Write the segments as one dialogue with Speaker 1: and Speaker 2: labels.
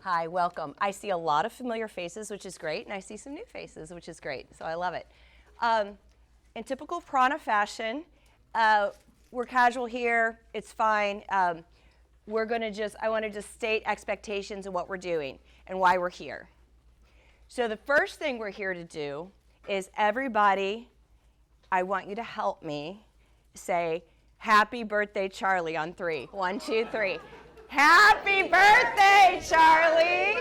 Speaker 1: Hi, welcome. I see a lot of familiar faces, which is great, and I see some new faces, which is great, so I love it. In typical Prana fashion, we're casual here, it's fine. I want to just state expectations of what we're doing and why we're here. So the first thing we're here to do is everybody, I want you to help me say, happy birthday, Charlie, on 3. 1, 2, 3. Happy birthday, Charlie!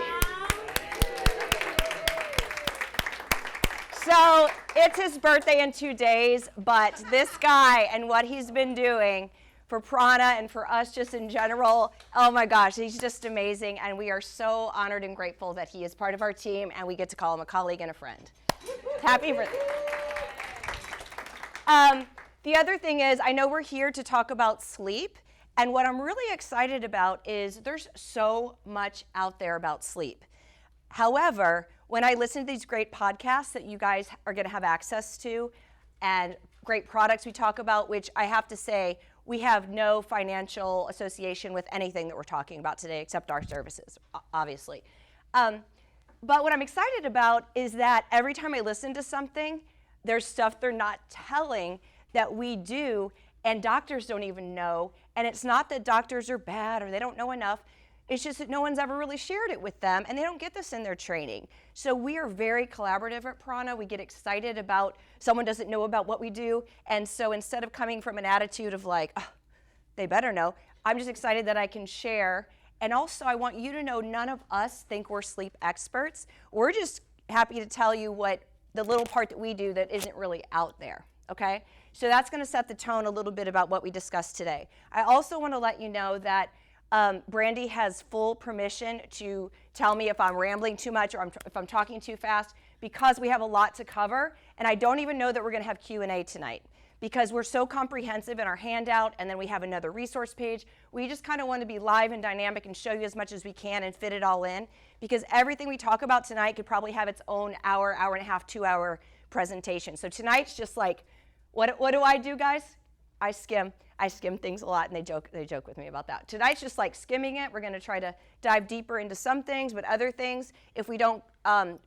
Speaker 1: So it's his birthday in 2 days, but this guy and what he's been doing for Prana and for us just in general, oh my gosh, he's just amazing, and we are so honored and grateful that he is part of our team, and we get to call him a colleague and a friend. Happy birthday. The other thing is, I know we're here to talk about sleep, and what I'm really excited about is there's so much out there about sleep. However, when I listen to these great podcasts that you guys are going to have access to and great products we talk about, which I have to say, we have no financial association with anything that we're talking about today except our services, obviously. But what I'm excited about is that every time I listen to something, there's stuff they're not telling that we do, and doctors don't even know. And it's not that doctors are bad or they don't know enough. It's just that no one's ever really shared it with them, and they don't get this in their training. So we are very collaborative at Prana. We get excited about someone doesn't know about what we do. And so instead of coming from an attitude of like, oh, they better know, I'm just excited that I can share. And also I want you to know none of us think we're sleep experts. We're just happy to tell you what the little part that we do that isn't really out there, okay? So that's going to set the tone a little bit about what we discussed today. I also want to let you know that Brandy has full permission to tell me if I'm rambling too much or if I'm talking too fast, because we have a lot to cover, and I don't even know that we're going to have Q&A tonight because we're so comprehensive in our handout, and then we have another resource page. We just kind of want to be live and dynamic and show you as much as we can and fit it all in, because everything we talk about tonight could probably have its own hour, hour and a half, 2-hour presentation. So tonight's just like, what do I do, guys? I skim things a lot, and they joke with me about that. Tonight's just like skimming it. We're going to try to dive deeper into some things, but other things, if we don't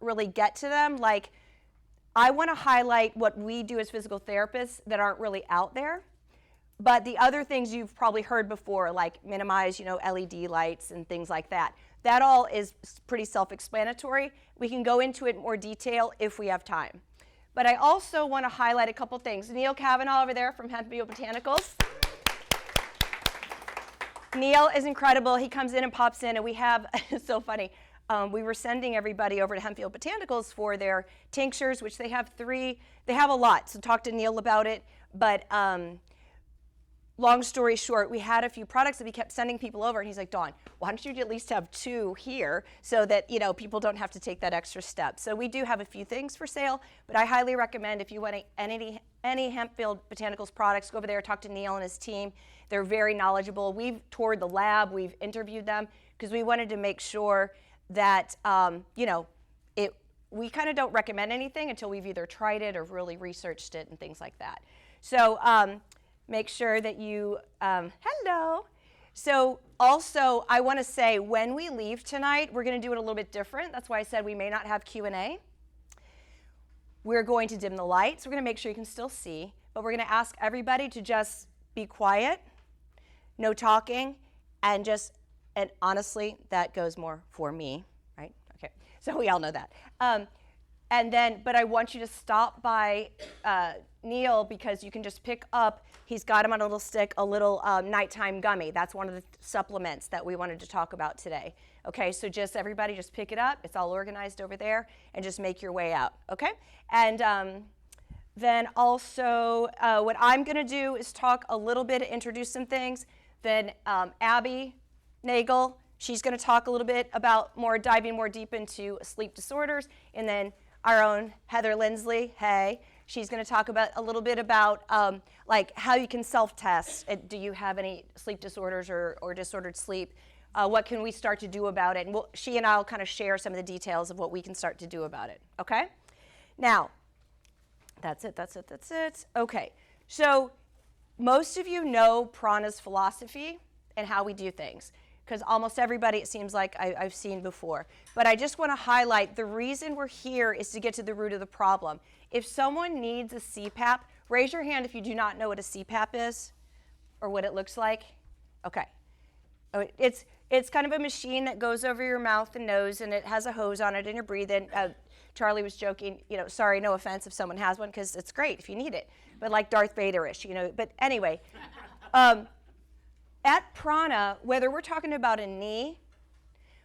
Speaker 1: really get to them, like I want to highlight what we do as physical therapists that aren't really out there. But the other things you've probably heard before, like minimize, LED lights and things like that. That all is pretty self-explanatory. We can go into it in more detail if we have time. But I also want to highlight a couple things. Neil Cavanaugh over there from Hempfield Botanicals. Neil is incredible. He comes in and pops in, and we have, it's so funny, we were sending everybody over to Hempfield Botanicals for their tinctures, which they have 3. They have a lot, so talk to Neil about it. But long story short, we had a few products that we kept sending people over, and he's like, Dawn, why don't you at least have 2 here so that people don't have to take that extra step. So we do have a few things for sale, but I highly recommend if you want any Hempfield Botanicals products, go over there, talk to Neil and his team. They're very knowledgeable. We've toured the lab, we've interviewed them, because we wanted to make sure that we kind of don't recommend anything until we've either tried it or really researched it and things like that. So make sure that you, hello. So also, I want to say when we leave tonight, we're going to do it a little bit different. That's why I said we may not have Q&A. We're going to dim the lights. We're going to make sure you can still see, but we're going to ask everybody to just be quiet, no talking, and honestly, that goes more for me, right? Okay, so we all know that. But I want you to stop by Neil, because you can just pick up, he's got him on a little stick, a little nighttime gummy. That's one of the supplements that we wanted to talk about today. Okay, so everybody just pick it up. It's all organized over there, and just make your way out, okay? And then also what I'm going to do is talk a little bit, introduce some things. Then Abby Nagel, she's going to talk a little bit about diving more deep into sleep disorders. And then our own Heather Lindsley, hey, she's going to talk a little bit about like how you can self-test. Do you have any sleep disorders or disordered sleep? What can we start to do about it? And she and I will kind of share some of the details of what we can start to do about it, okay? Now, that's it. Okay, so most of you know Prana's philosophy and how we do things. because almost everybody, it seems like I've seen before. But I just want to highlight the reason we're here is to get to the root of the problem. If someone needs a CPAP, raise your hand if you do not know what a CPAP is or what it looks like. Okay. It's kind of a machine that goes over your mouth and nose, and it has a hose on it, and you're breathing. Charlie was joking, sorry, no offense if someone has one, because it's great if you need it, but like Darth Vader-ish, But anyway, at Prana, whether we're talking about a knee,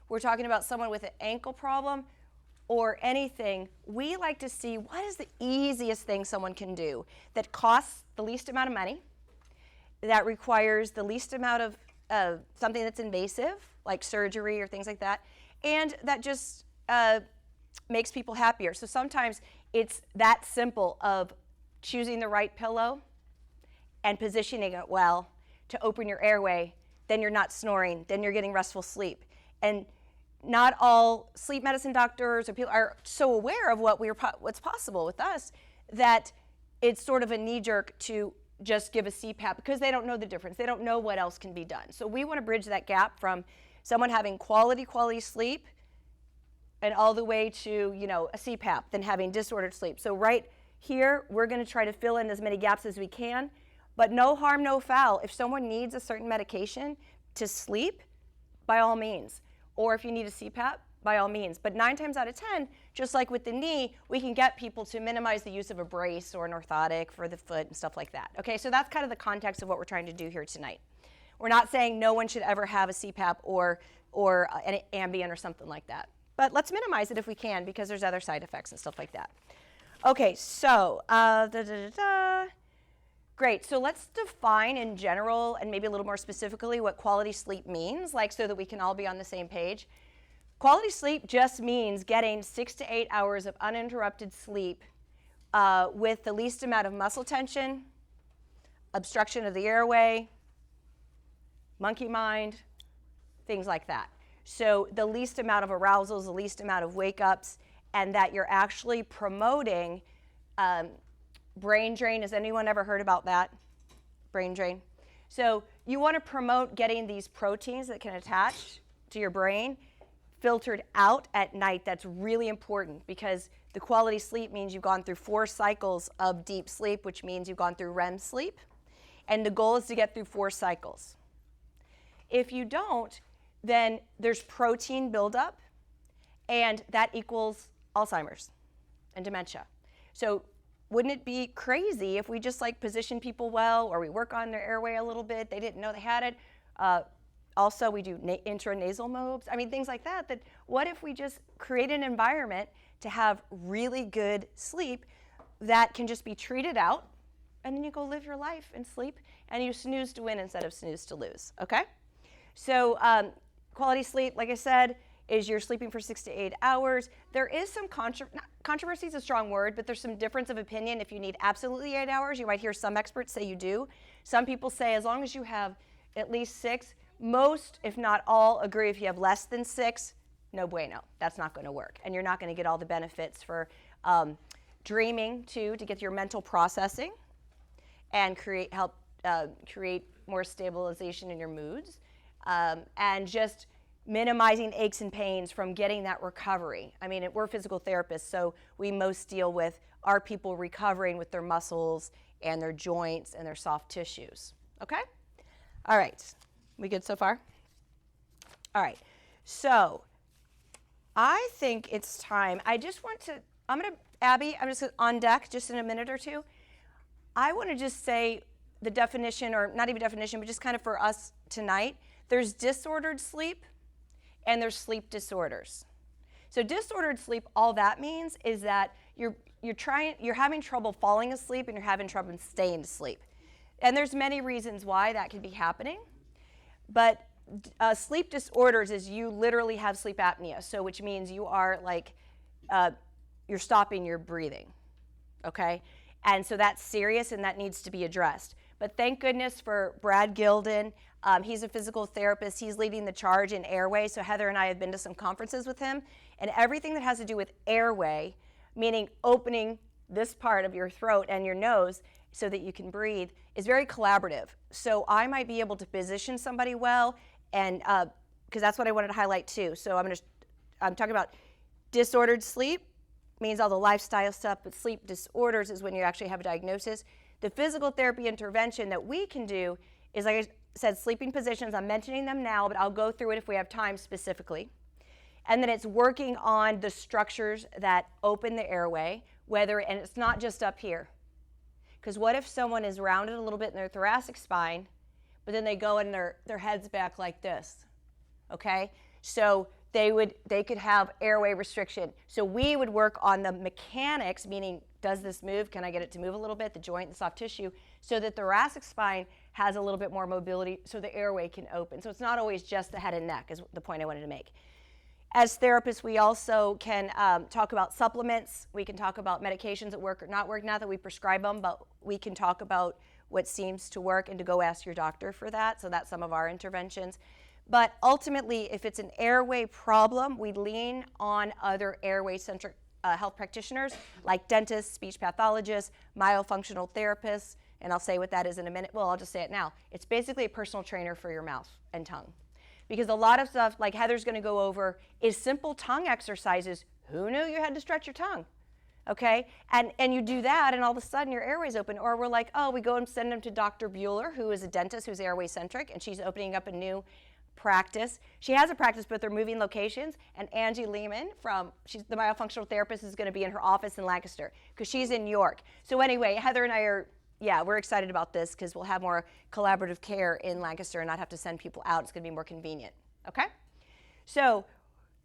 Speaker 1: we're talking about someone with an ankle problem, or anything, we like to see what is the easiest thing someone can do that costs the least amount of money, that requires the least amount of something that's invasive, like surgery or things like that, and that just makes people happier. So sometimes it's that simple of choosing the right pillow and positioning it well to open your airway, then you're not snoring, then you're getting restful sleep. And not all sleep medicine doctors or people are so aware of what's possible with us that it's sort of a knee-jerk to just give a CPAP because they don't know the difference. They don't know what else can be done. So we want to bridge that gap from someone having quality sleep and all the way to, a CPAP, then having disordered sleep. So right here, we're going to try to fill in as many gaps as we can, but no harm, no foul. If someone needs a certain medication to sleep, by all means. Or if you need a CPAP, by all means. But 9 times out of 10, just like with the knee, we can get people to minimize the use of a brace or an orthotic for the foot and stuff like that. Okay, so that's kind of the context of what we're trying to do here tonight. We're not saying no one should ever have a CPAP or an Ambien or something like that. But let's minimize it if we can, because there's other side effects and stuff like that. Okay, so great. So let's define in general and maybe a little more specifically what quality sleep means, so that we can all be on the same page. Quality sleep just means getting 6 to 8 hours of uninterrupted sleep with the least amount of muscle tension, obstruction of the airway, monkey mind, things like that. So the least amount of arousals, the least amount of wake-ups, and that you're actually promoting brain drain. Has anyone ever heard about that? Brain drain. So you want to promote getting these proteins that can attach to your brain filtered out at night. That's really important because the quality sleep means you've gone through 4 cycles of deep sleep, which means you've gone through REM sleep. And the goal is to get through 4 cycles. If you don't, then there's protein buildup, and that equals Alzheimer's and dementia. So wouldn't it be crazy if we just position people well, or we work on their airway a little bit, they didn't know they had it. Also, we do intranasal mobes. Things like that. That what if we just create an environment to have really good sleep that can just be treated out, and then you go live your life and sleep, and you snooze to win instead of snooze to lose, okay? So quality sleep, like I said, is you're sleeping for 6 to 8 hours. There is some controversy is a strong word, but there's some difference of opinion. If you need absolutely 8 hours, you might hear some experts say you do. Some people say as long as you have at least 6, most, if not all, agree if you have less than 6, no bueno. That's not going to work. And you're not going to get all the benefits for dreaming, too, to get your mental processing and help create more stabilization in your moods. And just minimizing aches and pains from getting that recovery. We're physical therapists, so we most deal with our people recovering with their muscles and their joints and their soft tissues. Okay? All right. We good so far? All right. So I think it's time. Abby, I'm just on deck just in a minute or two. I want to just say the definition, or not even definition, but just kind of for us tonight. There's disordered sleep and there's sleep disorders. So disordered sleep, all that means is that you're having trouble falling asleep and you're having trouble staying asleep. And there's many reasons why that could be happening. But sleep disorders is you literally have sleep apnea, so which means you are you're stopping your breathing, okay? And so that's serious and that needs to be addressed. But thank goodness for Brad Gilden. He's a physical therapist. He's leading the charge in airway. So Heather and I have been to some conferences with him. And everything that has to do with airway, meaning opening this part of your throat and your nose so that you can breathe, is very collaborative. So I might be able to position somebody well and because that's what I wanted to highlight too. So I'm talking about disordered sleep, means all the lifestyle stuff, but sleep disorders is when you actually have a diagnosis. The physical therapy intervention that we can do is, like I said, sleeping positions. I'm mentioning them now, but I'll go through it if we have time specifically. And then it's working on the structures that open the airway, and it's not just up here. Because what if someone is rounded a little bit in their thoracic spine, but then they go and their head's back like this, okay? So they could have airway restriction. So we would work on the mechanics, meaning does this move? Can I get it to move a little bit, the joint, the soft tissue, so that the thoracic spine has a little bit more mobility so the airway can open. So it's not always just the head and neck is the point I wanted to make. As therapists, we also can talk about supplements. We can talk about medications that work or not work. Not that we prescribe them, but we can talk about what seems to work and to go ask your doctor for that. So that's some of our interventions. But ultimately, if it's an airway problem, we lean on other airway-centric health practitioners like dentists, speech pathologists, myofunctional therapists, and I'll say what that is in a minute. Well, I'll just say it now. It's basically a personal trainer for your mouth and tongue. Because a lot of stuff, like Heather's going to go over, is simple tongue exercises. Who knew you had to stretch your tongue? Okay? And you do that, and all of a sudden your airway's open. Or we're like, oh, we go and send them to Dr. Bueller, who is a dentist who's airway-centric, and she's opening up a new practice. She has a practice, but they're moving locations. And Angie Lehman, she's the myofunctional therapist, is going to be in her office in Lancaster because she's in New York. So anyway, Heather and I we're excited about this because we'll have more collaborative care in Lancaster and not have to send people out. It's going to be more convenient. Okay? So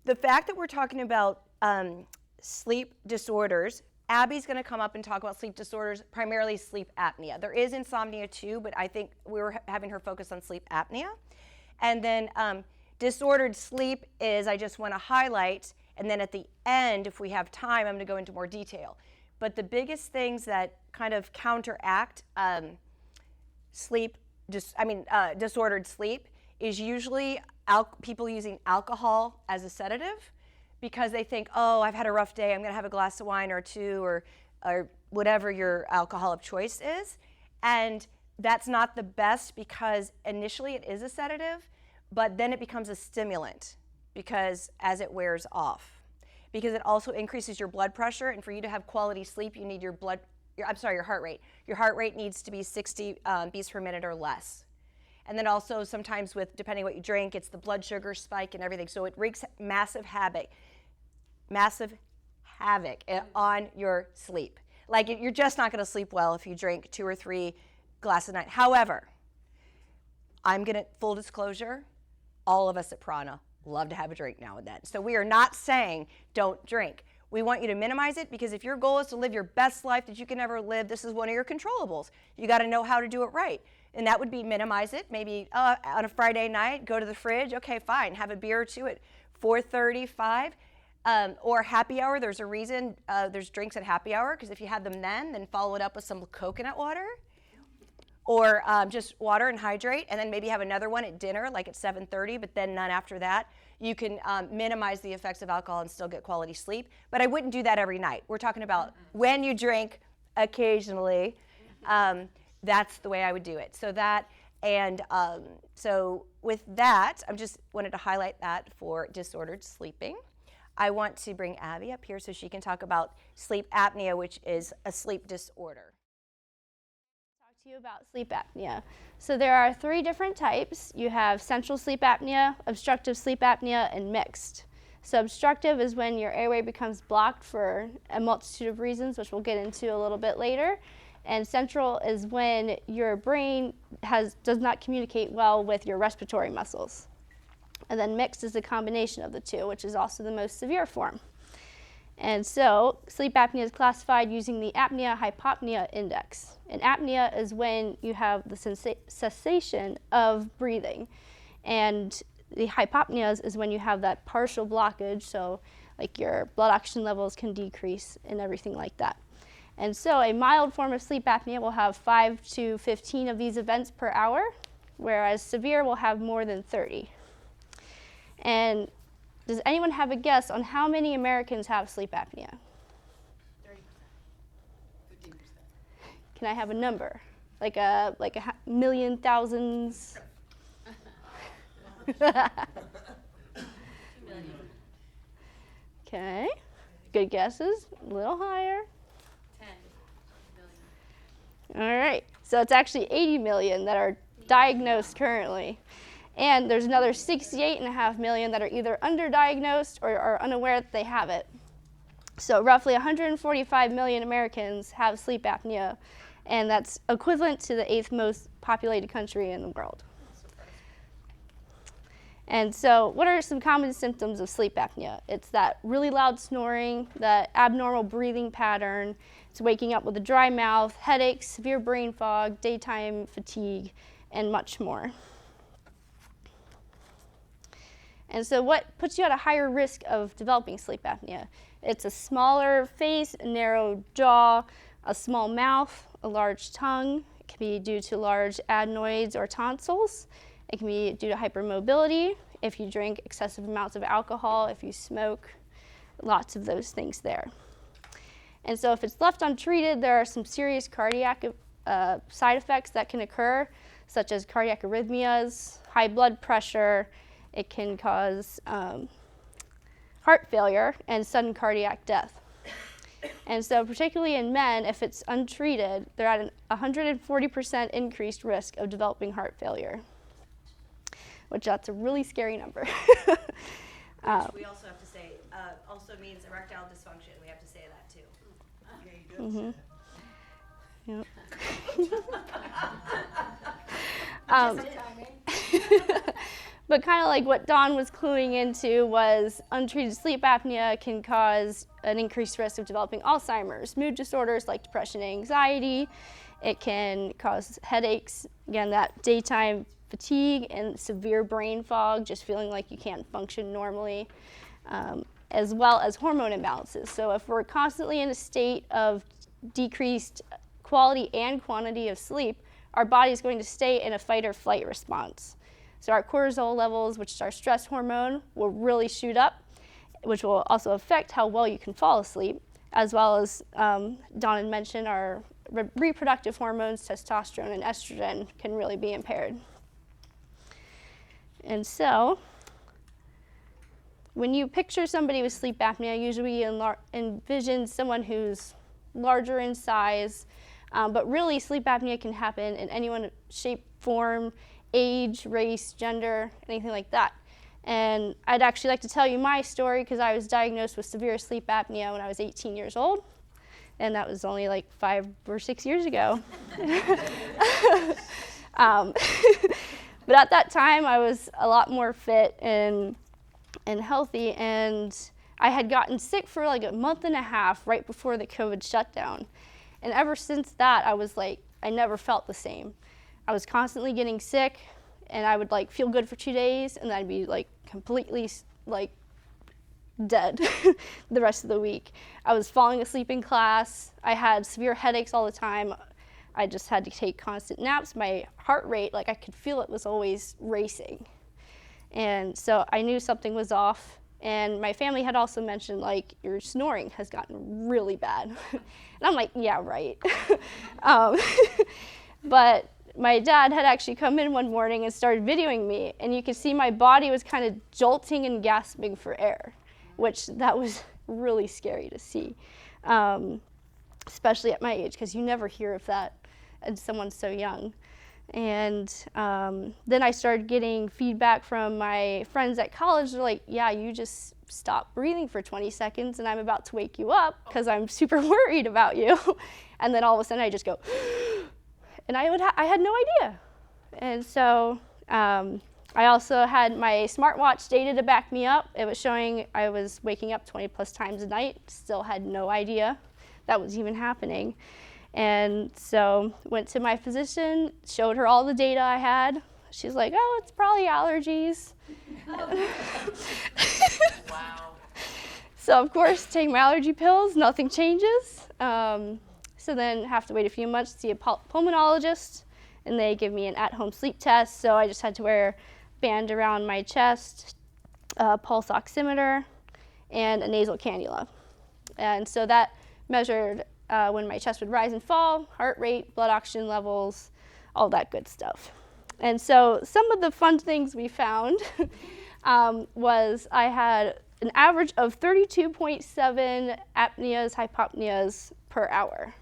Speaker 1: the fact that we're talking about sleep disorders, Abby's going to come up and talk about sleep disorders, primarily sleep apnea. There is insomnia too, but I think we were having her focus on sleep apnea. And then disordered sleep is, I just want to highlight, and then at the end, if we have time, I'm going to go into more detail. But the biggest things that kind of counteract disordered sleep is usually people using alcohol as a sedative because they think, oh, I've had a rough day, I'm going to have a glass of wine or two or whatever your alcohol of choice is. And that's not the best because initially it is a sedative, but then it becomes a stimulant because as it wears off. Because it also increases your blood pressure, and for you to have quality sleep, you need your heart rate. Your heart rate needs to be 60 beats per minute or less. And then also sometimes depending what you drink, it's the blood sugar spike and everything. So it wreaks massive havoc on your sleep. Like you're just not going to sleep well if you drink 2 or 3 glasses a night. However, full disclosure, all of us at Prana love to have a drink now and then. So we are not saying don't drink. We want you to minimize it because if your goal is to live your best life that you can ever live, this is one of your controllables. You got to know how to do it right. And that would be minimize it. Maybe on a Friday night, go to the fridge. Okay, fine. Have a beer or two at 4:30, 5. Or happy hour. There's a reason there's drinks at happy hour because if you had them then follow it up with some coconut water. Or just water and hydrate, and then maybe have another one at dinner, like at 7:30, but then none after that. You can minimize the effects of alcohol and still get quality sleep. But I wouldn't do that every night. We're talking about when you drink occasionally. That's the way I would do it. So that, and so with that, I just wanted to highlight that for disordered sleeping. I want to bring Abby up here so she can talk about sleep apnea, which is a sleep disorder.
Speaker 2: To you about sleep apnea. So there are 3 different types. You have central sleep apnea, obstructive sleep apnea, and mixed. So obstructive is when your airway becomes blocked for a multitude of reasons, which we'll get into a little bit later. And central is when your brain does not communicate well with your respiratory muscles. And then mixed is a combination of the two, which is also the most severe form. And so sleep apnea is classified using the apnea-hypopnea index. And apnea is when you have the cessation of breathing. And the hypopnea is when you have that partial blockage, so like your blood oxygen levels can decrease and everything like that. And so a mild form of sleep apnea will have 5 to 15 of these events per hour, whereas severe will have more than 30. And does anyone have a guess on how many Americans have sleep apnea?
Speaker 3: 30%. 15%.
Speaker 2: Can I have a number? Like a million, thousands? Okay, good guesses. A little higher.
Speaker 3: 10 million.
Speaker 2: All right, so it's actually 80 million that are diagnosed currently. And there's another 68.5 million that are either underdiagnosed or are unaware that they have it. So roughly 145 million Americans have sleep apnea, and that's equivalent to the 8th most populated country in the world. And so what are some common symptoms of sleep apnea? It's that really loud snoring, that abnormal breathing pattern, it's waking up with a dry mouth, headaches, severe brain fog, daytime fatigue, and much more. And so what puts you at a higher risk of developing sleep apnea? It's a smaller face, a narrow jaw, a small mouth, a large tongue. It can be due to large adenoids or tonsils. It can be due to hypermobility, if you drink excessive amounts of alcohol, if you smoke, lots of those things there. And so if it's left untreated, there are some serious cardiac side effects that can occur, such as cardiac arrhythmias, high blood pressure. It can cause heart failure and sudden cardiac death. And so particularly in men, if it's untreated, they're at a 140% increased risk of developing heart failure, which that's a really scary number.
Speaker 1: We also have to say, also means erectile dysfunction. We have to say that too.
Speaker 2: Mm-hmm. Yep. But kind of like what Dawn was cluing into was untreated sleep apnea can cause an increased risk of developing Alzheimer's, mood disorders like depression and anxiety. It can cause headaches, again, that daytime fatigue and severe brain fog, just feeling like you can't function normally, as well as hormone imbalances. So if we're constantly in a state of decreased quality and quantity of sleep, our body is going to stay in a fight or flight response. So our cortisol levels, which is our stress hormone, will really shoot up, which will also affect how well you can fall asleep, as well as Dawn had mentioned, our reproductive hormones, testosterone and estrogen, can really be impaired. And so when you picture somebody with sleep apnea, usually you envision someone who's larger in size, but really sleep apnea can happen in any shape, form, age, race, gender, anything like that. And I'd actually like to tell you my story because I was diagnosed with severe sleep apnea when I was 18 years old, and that was only like 5 or 6 years ago. But at that time, I was a lot more fit and healthy, and I had gotten sick for like a month and a half right before the COVID shutdown. And ever since that, I was like, I never felt the same. I was constantly getting sick, and I would like feel good for 2 days, and then I'd be like completely like dead the rest of the week. I was falling asleep in class. I had severe headaches all the time. I just had to take constant naps. My heart rate, like I could feel it was always racing. And so I knew something was off. And my family had also mentioned, like, your snoring has gotten really bad. And I'm like, yeah, right. But my dad had actually come in one morning and started videoing me, and you could see my body was kind of jolting and gasping for air, which that was really scary to see, especially at my age, because you never hear of that in someone so young. And then I started getting feedback from my friends at college. They're like, yeah, you just stop breathing for 20 seconds and I'm about to wake you up because I'm super worried about you. And then all of a sudden I just go, and I had no idea. And so I also had my smartwatch data to back me up. It was showing I was waking up 20 plus times a night, still had no idea that was even happening. And so went to my physician, showed her all the data I had. She's like, oh, it's probably allergies.
Speaker 3: Wow.
Speaker 2: So of course, take my allergy pills, nothing changes. So then have to wait a few months to see a pulmonologist, and they give me an at-home sleep test. So I just had to wear a band around my chest, a pulse oximeter, and a nasal cannula. And so that measured when my chest would rise and fall, heart rate, blood oxygen levels, all that good stuff. And so some of the fun things we found was I had an average of 32.7 apneas, hypopneas per hour.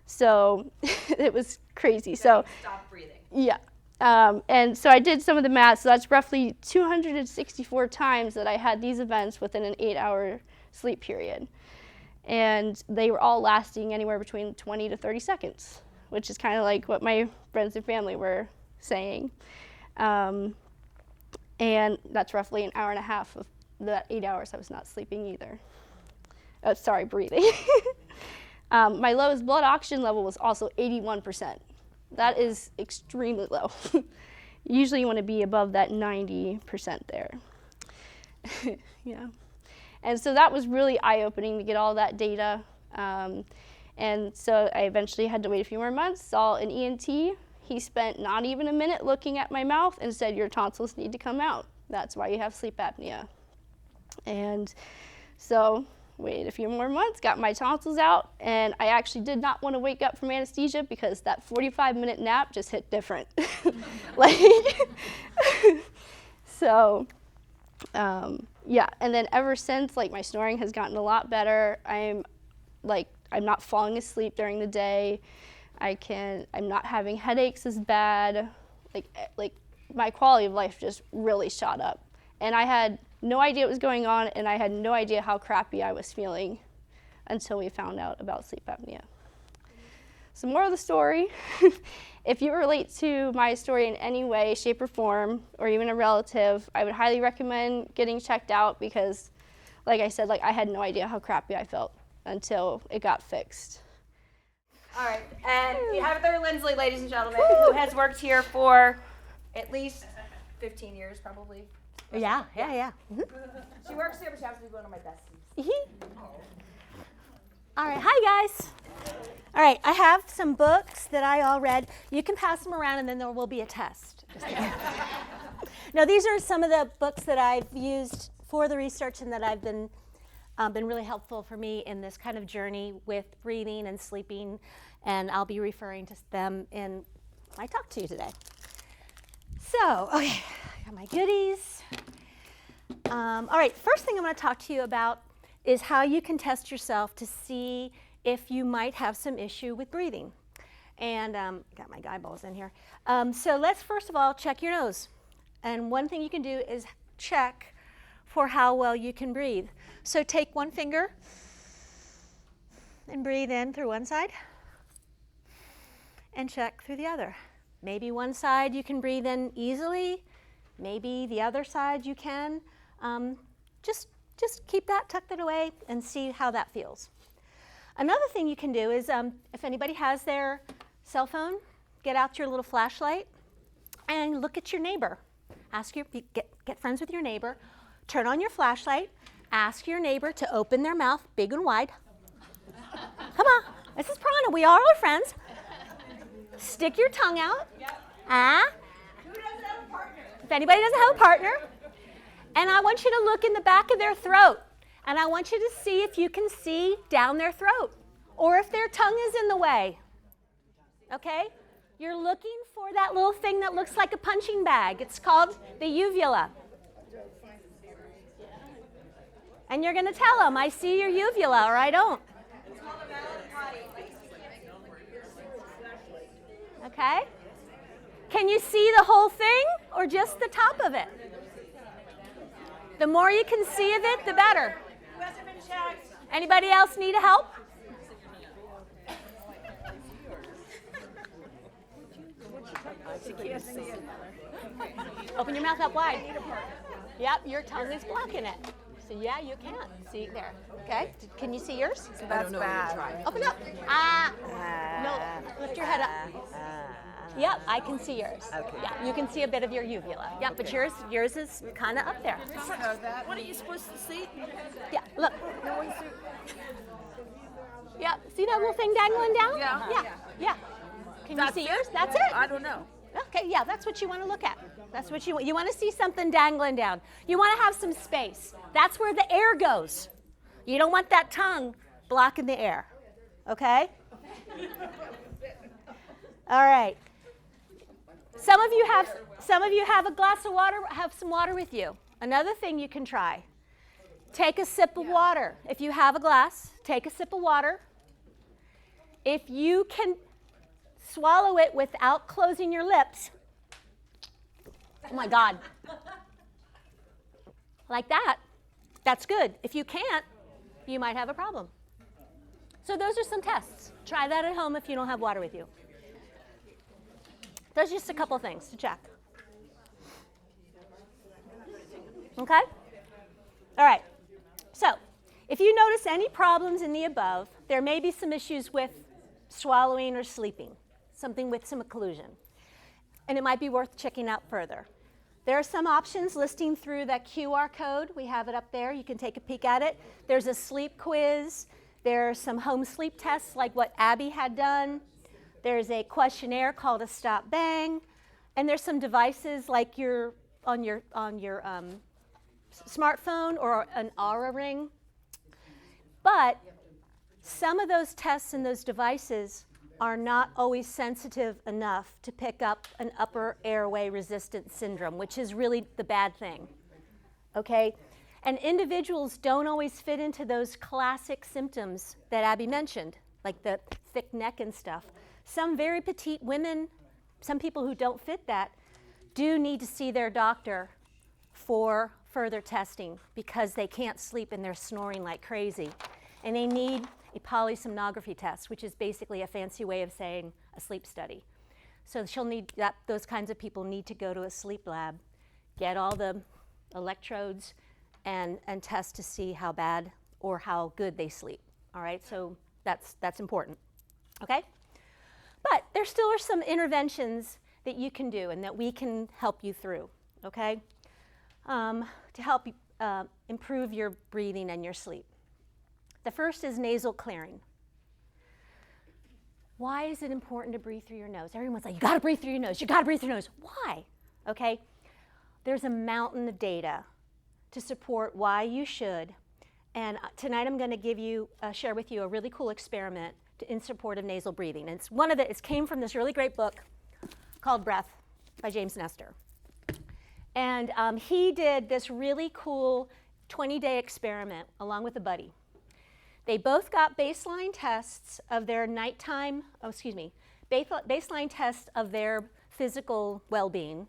Speaker 2: So it was crazy. So
Speaker 1: Stop breathing.
Speaker 2: yeah. And so I did some of the math. So that's roughly 264 times that I had these events within an 8-hour sleep period. And they were all lasting anywhere between 20 to 30 seconds, which is kind of like what my friends and family were saying. And that's roughly an hour and a half of that 8 hours I was not sleeping either. Breathing. My lowest blood oxygen level was also 81%. That is extremely low. Usually you want to be above that 90% there. Yeah. And so that was really eye-opening to get all that data. And so I eventually had to wait a few more months, saw an ENT. He spent not even a minute looking at my mouth and said, your tonsils need to come out. That's why you have sleep apnea. And so waited a few more months, got my tonsils out, and I actually did not want to wake up from anesthesia because that 45-minute nap just hit different. So, yeah, and then ever since, like, my snoring has gotten a lot better. I'm not falling asleep during the day. I'm not having headaches as bad. Like my quality of life just really shot up. And I had no idea what was going on, and I had no idea how crappy I was feeling until we found out about sleep apnea. So more of the story, if you relate to my story in any way, shape, or form, or even a relative, I would highly recommend getting checked out because, like I said, I had no idea how crappy I felt until it got fixed.
Speaker 1: All right, and you have there Lindsley, ladies and gentlemen, who has worked here for at least 15 years, probably.
Speaker 4: Yeah. Mm-hmm.
Speaker 1: She works here, but she happens to be one of my besties.
Speaker 4: All right, hi guys. All right, I have some books that I all read. You can pass them around and then there will be a test. No, these are some of the books that I've used for the research and that I've been really helpful for me in this kind of journey with breathing and sleeping, and I'll be referring to them in my talk to you today. So, okay, I got my goodies. All right, first thing I'm going to talk to you about is how you can test yourself to see if you might have some issue with breathing. And got my eyeballs in here. So let's first of all check your nose. And one thing you can do is check for how well you can breathe. So take one finger and breathe in through one side and check through the other. Maybe one side you can breathe in easily, maybe the other side you can. Just keep that, tuck that away, and see how that feels. Another thing you can do is, if anybody has their cell phone, get out your little flashlight and look at your neighbor. Get friends with your neighbor, turn on your flashlight, ask your neighbor to open their mouth big and wide. Come on, this is Prana, we all are friends. Stick your tongue out.
Speaker 1: Who doesn't have a partner?
Speaker 4: If anybody doesn't have a partner, and I want you to look in the back of their throat, and I want you to see if you can see down their throat, or if their tongue is in the way. Okay? You're looking for that little thing that looks like a punching bag. It's called the uvula. And you're going to tell them, I see your uvula, or I don't. Okay? Can you see the whole thing, or just the top of it? The more you can see of it, the better. Anybody else need help? Open your mouth up wide. Yep, your tongue is blocking it. So yeah, you can. See there. Okay? Can you see yours?
Speaker 3: So that's bad.
Speaker 4: Open up. No, lift your head up. Yep, I can see yours.
Speaker 3: Okay.
Speaker 4: Yeah, you can see a bit of your uvula. Yeah, but yours is kind of up there.
Speaker 3: What are you supposed to see?
Speaker 4: Yeah, look. Yeah, see that little thing dangling down? Yeah. Can you see yours? That's it.
Speaker 3: I don't know.
Speaker 4: Okay, yeah, that's what you want to look at. That's what you want. You want to see something dangling down. You want to have some space. That's where the air goes. You don't want that tongue blocking the air. Okay? All right. Some of you have a glass of water, have some water with you. Another thing you can try. Take a sip of water. If you have a glass, take a sip of water. If you can swallow it without closing your lips, oh my God, like that, that's good. If you can't, you might have a problem. So those are some tests. Try that at home if you don't have water with you. Those are just a couple things to check. Okay? All right. So if you notice any problems in the above, there may be some issues with swallowing or sleeping, something with some occlusion. And it might be worth checking out further. There are some options listing through that QR code. We have it up there. You can take a peek at it. There's a sleep quiz. There are some home sleep tests like what Abby had done. There's a questionnaire called a Stop Bang. And there's some devices like on your smartphone or an Aura ring. But some of those tests and those devices are not always sensitive enough to pick up an upper airway resistance syndrome, which is really the bad thing, okay? And individuals don't always fit into those classic symptoms that Abby mentioned, like the thick neck and stuff. Some very petite women, some people who don't fit that, do need to see their doctor for further testing because they can't sleep and they're snoring like crazy. And they need a polysomnography test, which is basically a fancy way of saying a sleep study. So she'll need that. Those kinds of people need to go to a sleep lab, get all the electrodes, and test to see how bad or how good they sleep. All right, so that's important. Okay, but there still are some interventions that you can do and that we can help you through. Okay, to help you improve your breathing and your sleep. The first is nasal clearing. Why is it important to breathe through your nose? Everyone's like, you gotta breathe through your nose, you gotta breathe through your nose. Why? Okay, there's a mountain of data to support why you should. And tonight I'm gonna share with you a really cool experiment in support of nasal breathing. And it came from this really great book called Breath by James Nestor. And he did this really cool 20-day experiment along with a buddy. They both got baseline tests of their baseline tests of their physical well-being,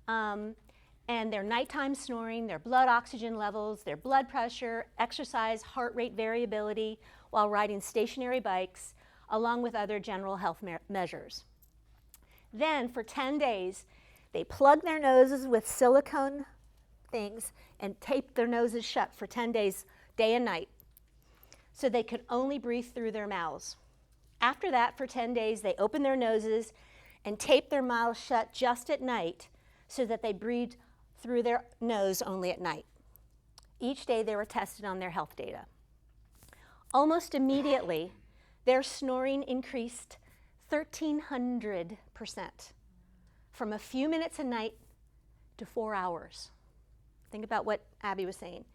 Speaker 4: and their nighttime snoring, their blood oxygen levels, their blood pressure, exercise, heart rate variability while riding stationary bikes, along with other general health measures. Then for 10 days, they plugged their noses with silicone things and taped their noses shut for 10 days, day and night, so they could only breathe through their mouths. After that, for 10 days, they opened their noses and taped their mouths shut just at night so that they breathed through their nose only at night. Each day, they were tested on their health data. Almost immediately, their snoring increased 1,300% from a few minutes a night to 4 hours. Think about what Abby was saying.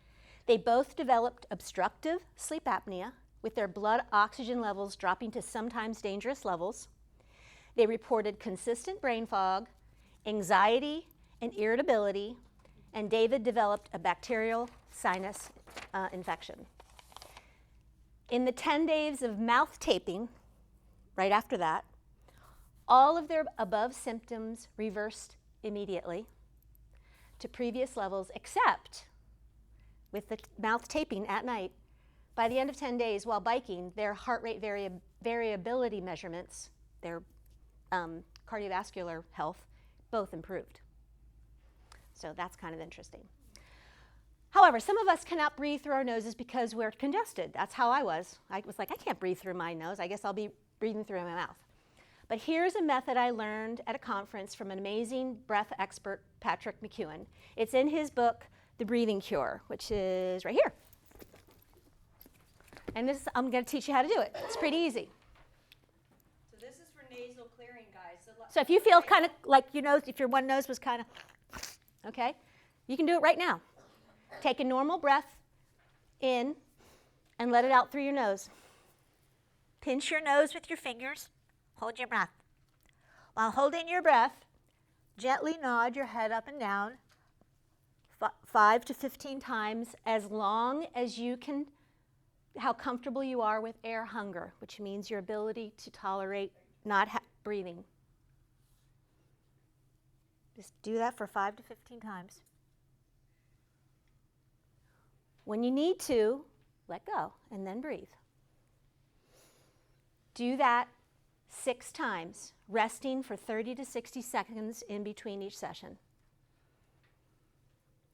Speaker 4: They both developed obstructive sleep apnea with their blood oxygen levels dropping to sometimes dangerous levels. They reported consistent brain fog, anxiety, and irritability, and David developed a bacterial sinus infection. In the 10 days of mouth taping, right after that, all of their above symptoms reversed immediately to previous levels, except with the mouth taping at night. By the end of 10 days, while biking, their heart rate variability measurements, their cardiovascular health, both improved. So that's kind of interesting. However, some of us cannot breathe through our noses because we're congested. That's how I was. I was like, I can't breathe through my nose. I guess I'll be breathing through my mouth. But here's a method I learned at a conference from an amazing breath expert, Patrick McEwen. It's in his book, The Breathing Cure, which is right here. And I'm going to teach you how to do it. It's pretty easy.
Speaker 1: So this is for nasal clearing, guys.
Speaker 4: So if you feel kind of like your nose, if your one nose was kind of, okay, you can do it right now. Take a normal breath in and let it out through your nose. Pinch your nose with your fingers. Hold your breath. While holding your breath, Gently nod your head up and down 5 to 15 times, as long as you can, how comfortable you are with air hunger, which means your ability to tolerate not breathing. Just do that for 5 to 15 times. When you need to, let go and then breathe. Do that 6 times, resting for 30 to 60 seconds in between each session.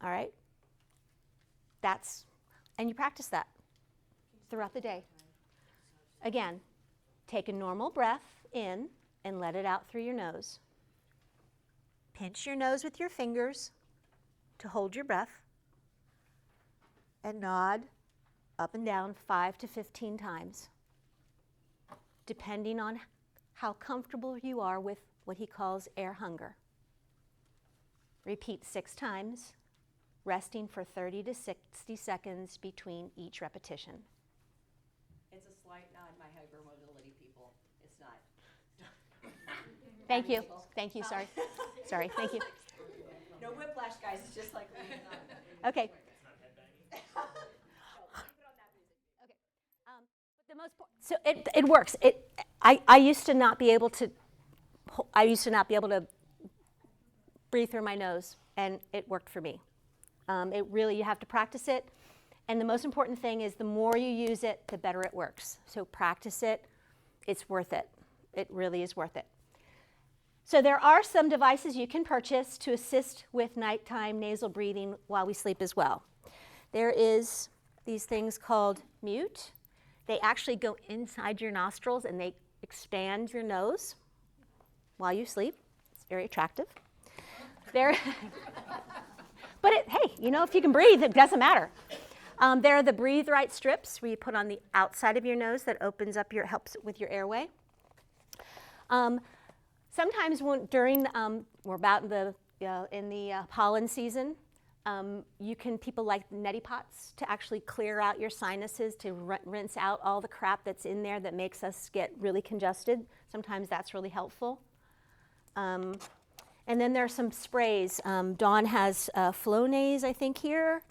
Speaker 4: All right? And you practice that throughout the day. Again, take a normal breath in and let it out through your nose. Pinch your nose with your fingers to hold your breath. And nod up and down 5 to 15 times, depending on how comfortable you are with what he calls air hunger. Repeat 6 times, resting for 30 to 60 seconds between each repetition.
Speaker 1: It's a slight nod, my hypermobility people. It's not.
Speaker 4: Thank you. Thank you. Sorry. Sorry. Thank you.
Speaker 1: No whiplash, guys. It's just like.
Speaker 4: Okay. But the most so it works. I used to not be able to. I used to not be able to breathe through my nose, and it worked for me. It really, you have to practice it, and the most important thing is the more you use it, the better it works. So practice it. It's worth it. It really is worth it. So there are some devices you can purchase to assist with nighttime nasal breathing while we sleep as well. There is these things called Mute. They actually go inside your nostrils and they expand your nose while you sleep. It's very attractive. But hey, you know, if you can breathe, it doesn't matter. There are the Breathe Right strips where you put on the outside of your nose that opens up helps with your airway. Sometimes during we're about in the pollen season, people like neti pots to actually clear out your sinuses, to rinse out all the crap that's in there that makes us get really congested. Sometimes that's really helpful. And then there are some sprays. Dawn has Flonase, I think, here.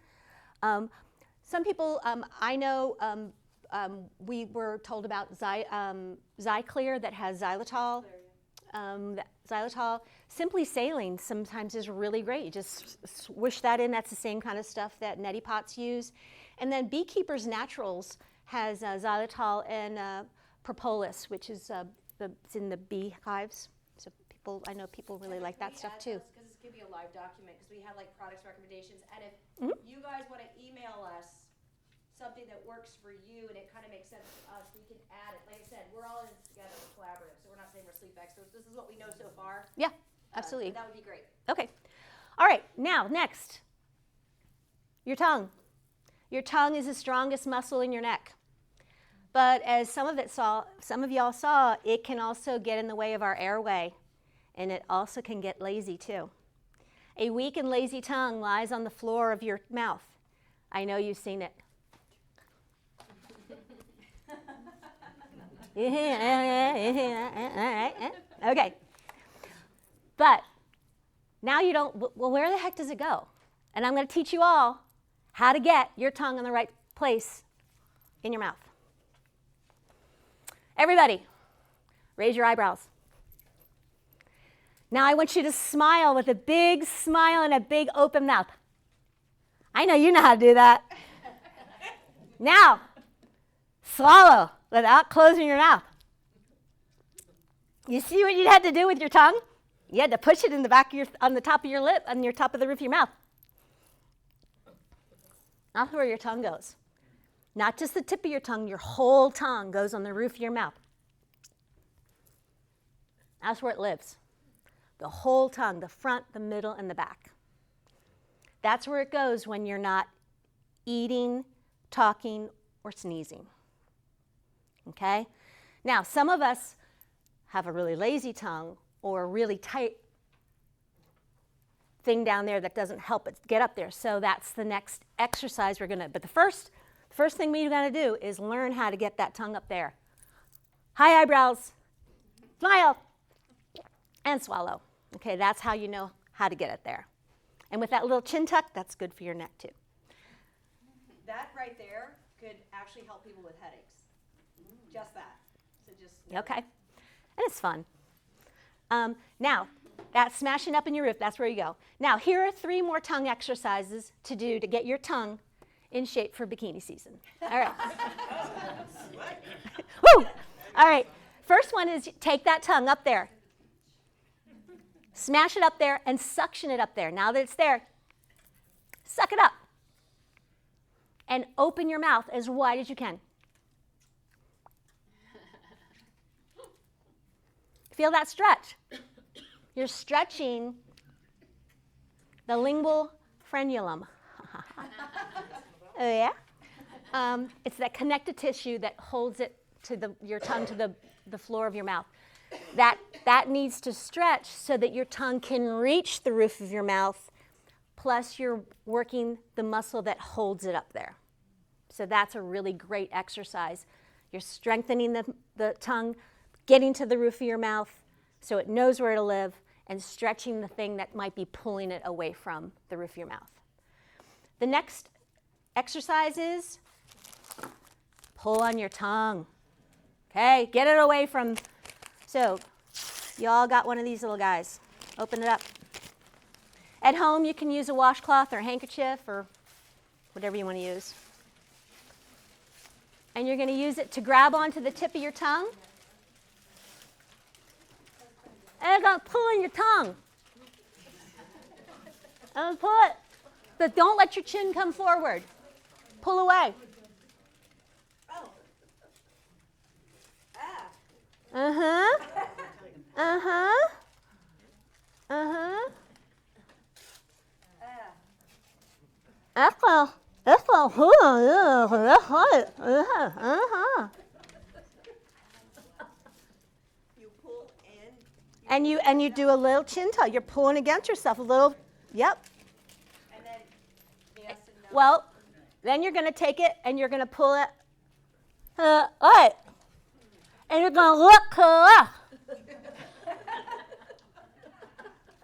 Speaker 4: Some people, I know, we were told about Zyclear that has xylitol. Xylitol. Simply saline sometimes is really great. You just swish that in. That's the same kind of stuff that neti pots use. And then Beekeepers Naturals has xylitol and propolis, which is it's in the beehives. So I know people really like that stuff too.
Speaker 1: Because this could be a live document, because we have like products recommendations, and if you guys want to email us something that works for you and it kind of makes sense to us, we can add it. Like I said, we're all in this together, we're collaborative, so we're not saying we're sleep experts. This is what we know so far.
Speaker 4: Yeah, absolutely.
Speaker 1: That would be great.
Speaker 4: Okay. All right, now next, your tongue. Your tongue is the strongest muscle in your neck. But as some of y'all saw, it can also get in the way of our airway, and it also can get lazy too. A weak and lazy tongue lies on the floor of your mouth. I know you've seen it. Okay. But now you don't, well, where the heck does it go? And I'm going to teach you all how to get your tongue in the right place in your mouth. Everybody, raise your eyebrows. Now I want you to smile with a big smile and a big open mouth. I know you know how to do that. Now, swallow without closing your mouth. You see what you had to do with your tongue? You had to push it in the back of on the top of your lip, on your top of the roof of your mouth. That's where your tongue goes. Not just the tip of your tongue, your whole tongue goes on the roof of your mouth. That's where it lives. The whole tongue, the front, the middle, and the back. That's where it goes when you're not eating, talking, or sneezing. Okay? Now, some of us have a really lazy tongue or a really tight thing down there that doesn't help it get up there. So that's the next exercise we're going to, but the first thing we're going to do is learn how to get that tongue up there. High eyebrows, smile, and swallow. Okay, that's how you know how to get it there. And with that little chin tuck, that's good for your neck too.
Speaker 1: That right there could actually help people with headaches. Just that. So just
Speaker 4: Okay, and it's fun. Now, that's smashing up in your roof, that's where you go. Now, here are 3 more tongue exercises to do to get your tongue in shape for bikini season. All right. Woo! All right, first one is take that tongue up there. Smash it up there and suction it up there. Now that it's there, suck it up. And open your mouth as wide as you can. Feel that stretch. You're stretching the lingual frenulum. Oh, yeah? It's that connective tissue that holds it to your tongue to the floor of your mouth. That needs to stretch so that your tongue can reach the roof of your mouth, plus you're working the muscle that holds it up there. So that's a really great exercise. You're strengthening the tongue, getting to the roof of your mouth so it knows where to live, and stretching the thing that might be pulling it away from the roof of your mouth. The next exercise is pull on your tongue. Okay, get it away from, so you all got one of these little guys. Open it up. At home, you can use a washcloth or a handkerchief or whatever you want to use. And you're going to use it to grab onto the tip of your tongue. And you're going to pull in your tongue. And pull it. But don't let your chin come forward. Pull away. Uh-huh. Uh-huh. Uh-huh. Uh-huh.
Speaker 1: you pull in.
Speaker 4: And you do a little chin tuck. You're pulling against yourself a little. Yep.
Speaker 1: And then yes and no.
Speaker 4: Well, then you're going to take it and you're going to pull it. All right. And you're going to look to the left.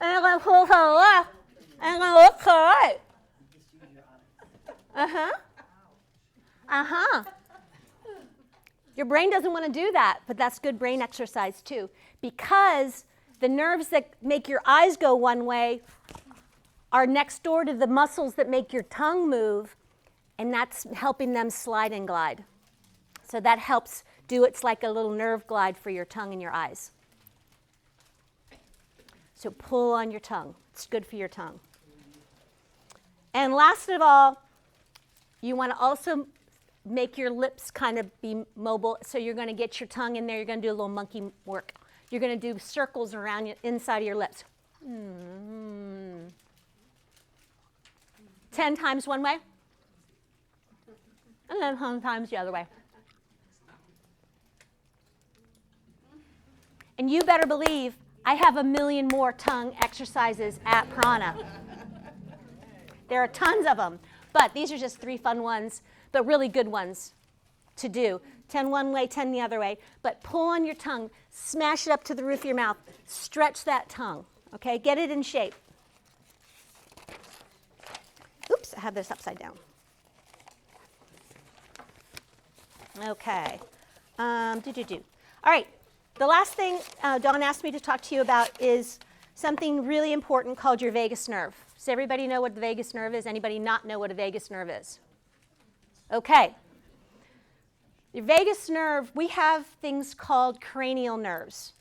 Speaker 4: And you're going to pull to the left. And you're going to look to the right. Uh-huh. Uh-huh. Your brain doesn't want to do that, but that's good brain exercise too. Because the nerves that make your eyes go one way are next door to the muscles that make your tongue move, and that's helping them slide and glide. So that helps do, it's like a little nerve glide for your tongue and your eyes. So pull on your tongue. It's good for your tongue. And last of all, you want to also make your lips kind of be mobile. So you're going to get your tongue in there. You're going to do a little monkey work. You're going to do circles around your, inside of your lips. 10 times one way. And then 10 times the other way. And you better believe I have a million more tongue exercises at Prana. There are tons of them, but these are just 3 fun ones, but really good ones to do. 10 one way, 10 the other way. But pull on your tongue, smash it up to the roof of your mouth, stretch that tongue, okay? Get it in shape. Oops, I have this upside down. Okay. All right. The last thing Dawn asked me to talk to you about is something really important called your vagus nerve. Does everybody know what the vagus nerve is? Anybody not know what a vagus nerve is? Okay. Your vagus nerve, we have things called cranial nerves.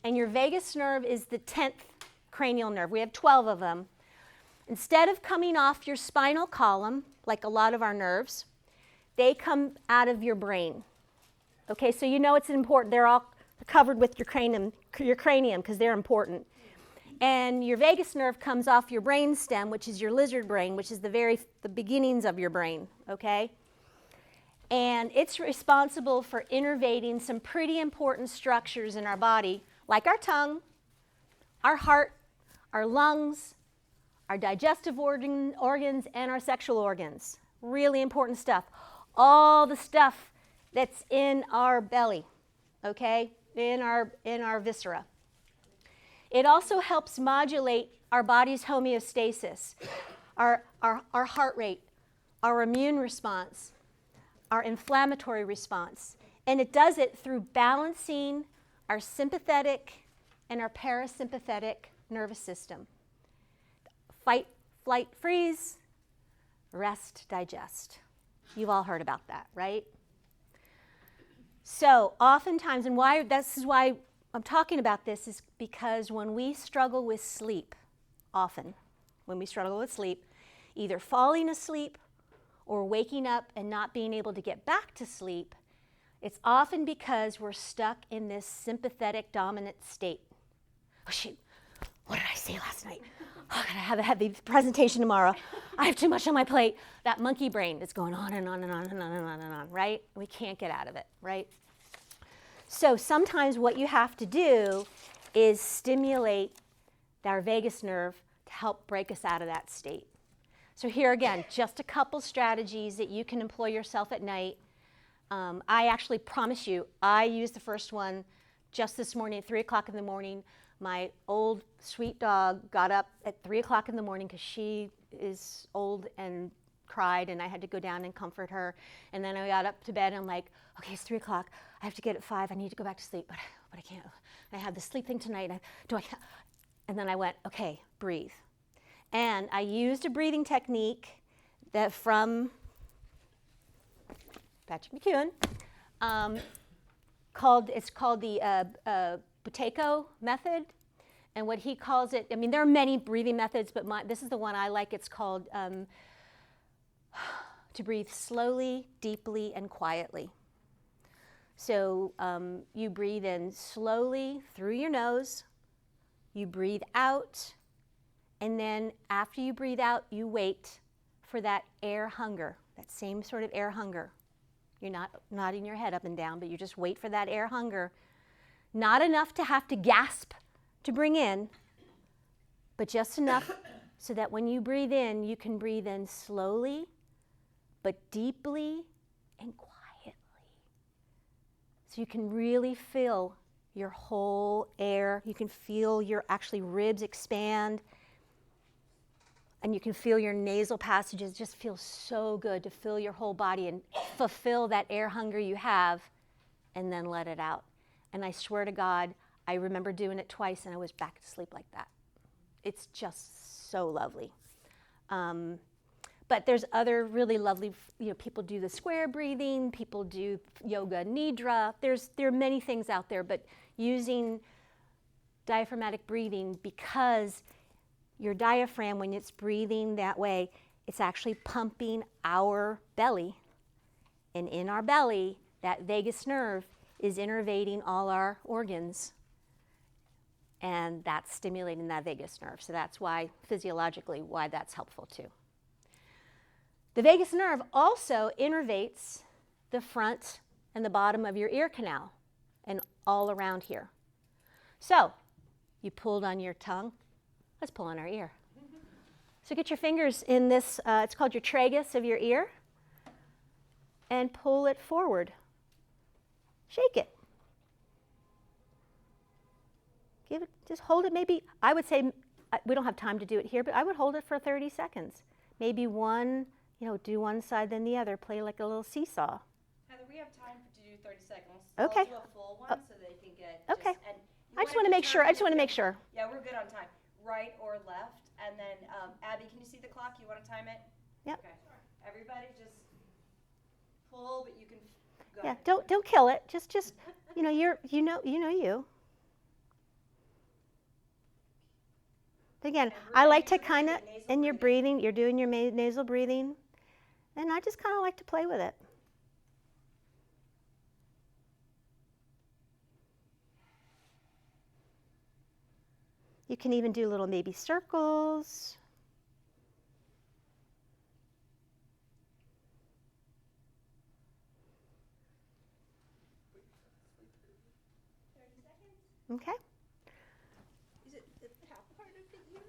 Speaker 4: And your vagus nerve is the 10th cranial nerve. We have 12 of them. Instead of coming off your spinal column, like a lot of our nerves, they come out of your brain. Okay, so you know it's important. They're all covered with your cranium because they're important. And your vagus nerve comes off your brain stem, which is your lizard brain, which is the beginnings of your brain, okay? And it's responsible for innervating some pretty important structures in our body, like our tongue, our heart, our lungs, our digestive organs, and our sexual organs. Really important stuff. All the stuff that's in our belly, okay? In our viscera. It also helps modulate our body's homeostasis, our heart rate, our immune response, our inflammatory response. And it does it through balancing our sympathetic and our parasympathetic nervous system. Fight, flight, freeze, rest, digest. You've all heard about that, right? So oftentimes, and this is why I'm talking about this, is because when we struggle with sleep, often, when we struggle with sleep, either falling asleep or waking up and not being able to get back to sleep, it's often because we're stuck in this sympathetic dominant state. Oh shoot, what did I say last night? Oh, I have a heavy presentation tomorrow. I have too much on my plate. That monkey brain is going on and on and on and on and on and on, right? We can't get out of it, right? So sometimes what you have to do is stimulate our vagus nerve to help break us out of that state. So here again, just a couple strategies that you can employ yourself at night. I actually promise you, I used the first one just this morning at 3 o'clock in the morning. My old sweet dog got up at 3 o'clock in the morning because she is old and cried, and I had to go down and comfort her. And then I got up to bed and I'm like, okay, it's 3 o'clock. I have to get at 5. I need to go back to sleep, but I can't. I have the sleep thing tonight. And then I went, okay, breathe. And I used a breathing technique that from Patrick McEwen, it's called the Buteyko method. And what he calls it, I mean, there are many breathing methods, but this is the one I like. It's called to breathe slowly, deeply, and quietly. So you breathe in slowly through your nose, you breathe out, and then after you breathe out, you wait for that air hunger, that same sort of air hunger. You're not nodding your head up and down, but you just wait for that air hunger. Not enough to have to gasp to bring in, but just enough so that when you breathe in, you can breathe in slowly, but deeply and quietly. So you can really feel your whole air. You can feel your actually ribs expand. And you can feel your nasal passages. It just feels so good to fill your whole body and fulfill that air hunger you have, and then let it out. And I swear to God, I remember doing it twice and I was back to sleep like that. It's just so lovely. But there's other really lovely, people do the square breathing, people do yoga nidra. There are many things out there, but using diaphragmatic breathing, because your diaphragm, when it's breathing that way, it's actually pumping our belly. And in our belly, that vagus nerve is innervating all our organs. And that's stimulating that vagus nerve. So that's why, physiologically, why that's helpful too. The vagus nerve also innervates the front and the bottom of your ear canal and all around here. So you pulled on your tongue. Let's pull on our ear. So get your fingers in this, it's called your tragus of your ear, and pull it forward. Shake it. Give it, just hold it maybe, I would say, we don't have time to do it here, but I would hold it for 30 seconds. Maybe one, do one side then the other, play like a little seesaw.
Speaker 1: Heather, we have time to do 30 seconds.
Speaker 4: Okay.
Speaker 1: I'll do a full one so they can get
Speaker 4: Okay.
Speaker 1: and
Speaker 4: I just want to make sure.
Speaker 1: Yeah, we're good on time. Right or left, and then Abby, can you see the clock? You want to time it?
Speaker 4: Yep.
Speaker 1: Okay. Everybody, just pull, but you can go.
Speaker 4: Yeah, don't kill it. Just you know. But again, I like to kind of, and you're breathing, you're doing your nasal breathing, and I just kind of like to play with it. You can even do little maybe circles. Okay.
Speaker 3: Is it the top part of the ear?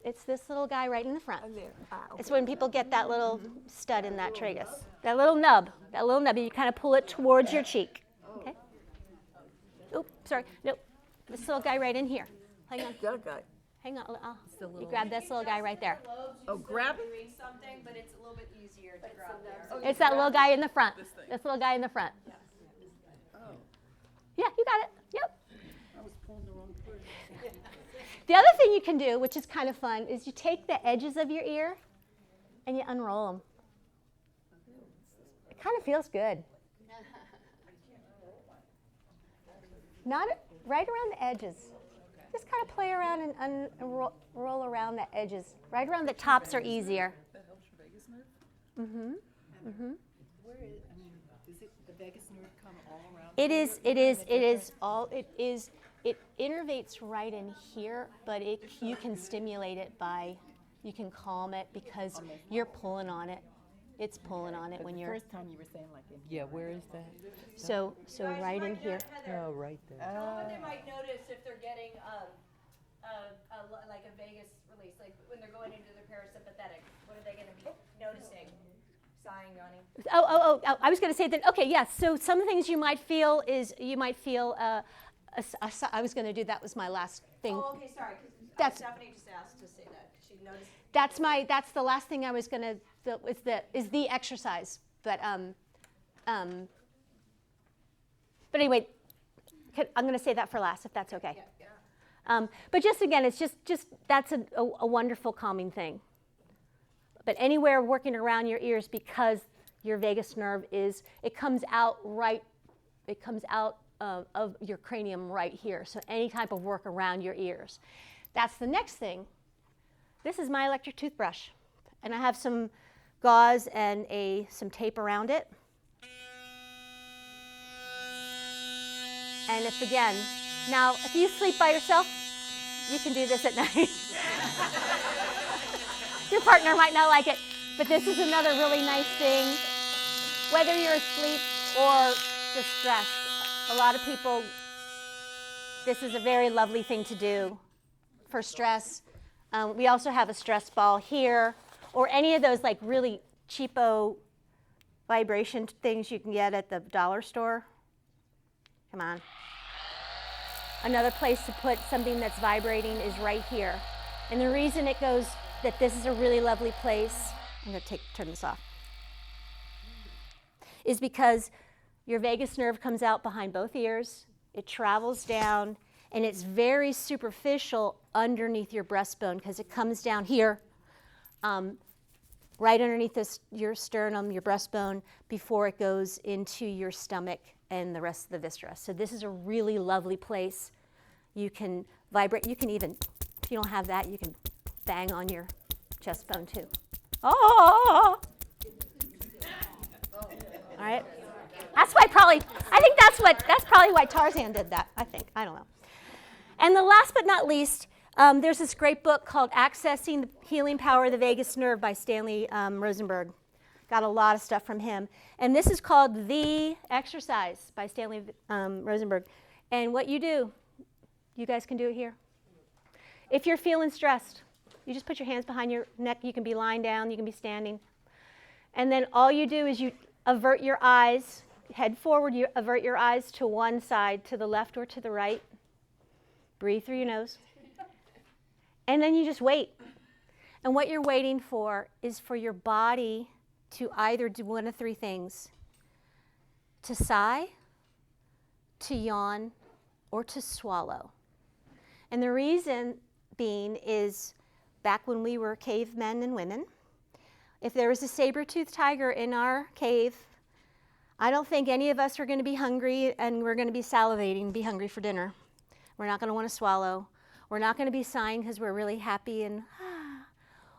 Speaker 4: It's this little guy right in the front.
Speaker 3: Oh, there.
Speaker 4: It's when people get that little stud in that tragus. That little nub, you kind of pull it towards your cheek. Okay? Oops, sorry. Nope. This little guy right in here. Hang on.
Speaker 3: That guy.
Speaker 4: Hang on. You grab this little guy right there.
Speaker 3: Oh, grab it.
Speaker 1: Doing something, but it's a little bit easier to grab there.
Speaker 4: It's that little guy in the front. This little guy in the front. Yeah, you got it. Yep.
Speaker 3: I was pulling the wrong cord.
Speaker 4: The other thing you can do, which is kind of fun, is you take the edges of your ear and you unroll them. It kind of feels good. Not right around the edges. Just kind of play around and roll around the edges. Right around the tops are easier.
Speaker 5: That helps your vagus nerve? Where is, I mean, does the vagus nerve come all around?
Speaker 4: It innervates right in here, but you can stimulate it you can calm it because you're pulling on it. It's pulling on it when you're.
Speaker 5: First time you were saying like, yeah, where is that?
Speaker 4: So right in here.
Speaker 5: Oh, right there.
Speaker 1: What they might notice if they're getting like a vagus release, like when they're going into their parasympathetic, what are they going to be noticing? Sighing, yawning.
Speaker 4: Oh, I was going to say that, okay, yes. So some of the things you might feel is I was going to do, that was my last thing.
Speaker 1: Oh, okay, sorry.
Speaker 4: That's-
Speaker 1: Stephanie just asked to say that. She noticed.
Speaker 4: That's the last thing I was going to, is the exercise. But anyway, I'm going to say that for last, if that's okay.
Speaker 1: Yeah.
Speaker 4: But just again, it's just that's a wonderful calming thing. But anywhere working around your ears, because your vagus nerve it comes out of your cranium right here. So any type of work around your ears. That's the next thing. This is my electric toothbrush. And I have some gauze and some tape around it. And if you sleep by yourself, you can do this at night. Your partner might not like it, but this is another really nice thing. Whether you're asleep or distressed, a lot of people, this is a very lovely thing to do for stress. We also have a stress ball here, or any of those like really cheapo vibration things you can get at the dollar store. Come on. Another place to put something that's vibrating is right here. And the reason that this is a really lovely place, I'm going to turn this off, is because your vagus nerve comes out behind both ears, it travels down, and it's very superficial underneath your breastbone because it comes down here, right underneath your sternum, your breastbone, before it goes into your stomach and the rest of the viscera. So this is a really lovely place. You can vibrate. You can even, if you don't have that, you can bang on your chest bone too. Oh! All right. That's probably why Tarzan did that. I don't know. And the last but not least, there's this great book called Accessing the Healing Power of the Vagus Nerve by Stanley Rosenberg. Got a lot of stuff from him. And this is called The Exercise by Stanley Rosenberg. And what you do, you guys can do it here. If you're feeling stressed, you just put your hands behind your neck. You can be lying down, you can be standing. And then all you do is you avert your eyes, head forward, you avert your eyes to one side, to the left or to the right. Breathe through your nose. And then you just wait. And what you're waiting for is for your body to either do one of three things: to sigh, to yawn, or to swallow. And the reason being is, back when we were cavemen and women, if there was a saber-toothed tiger in our cave, I don't think any of us are going to be hungry and we're going to be salivating, be hungry for dinner. We're not going to want to swallow. We're not going to be sighing because we're really happy and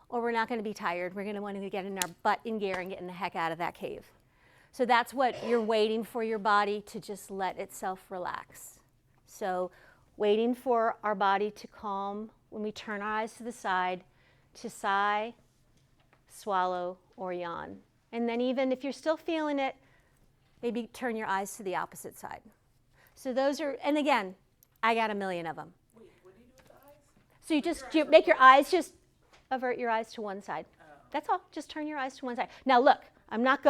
Speaker 4: or we're not going to be tired. We're going to want to get in our butt in gear and get the heck out of that cave. So that's what you're waiting for, your body to just let itself relax. So waiting for our body to calm when we turn our eyes to the side, to sigh, swallow, or yawn. And then even if you're still feeling it, maybe turn your eyes to the opposite side. So those are, and again, I got a million of them.
Speaker 5: Wait, what do you do with the eyes?
Speaker 4: So you make your eyes, just avert your eyes to one side. That's all. Just turn your eyes to one side. Now look, I'm not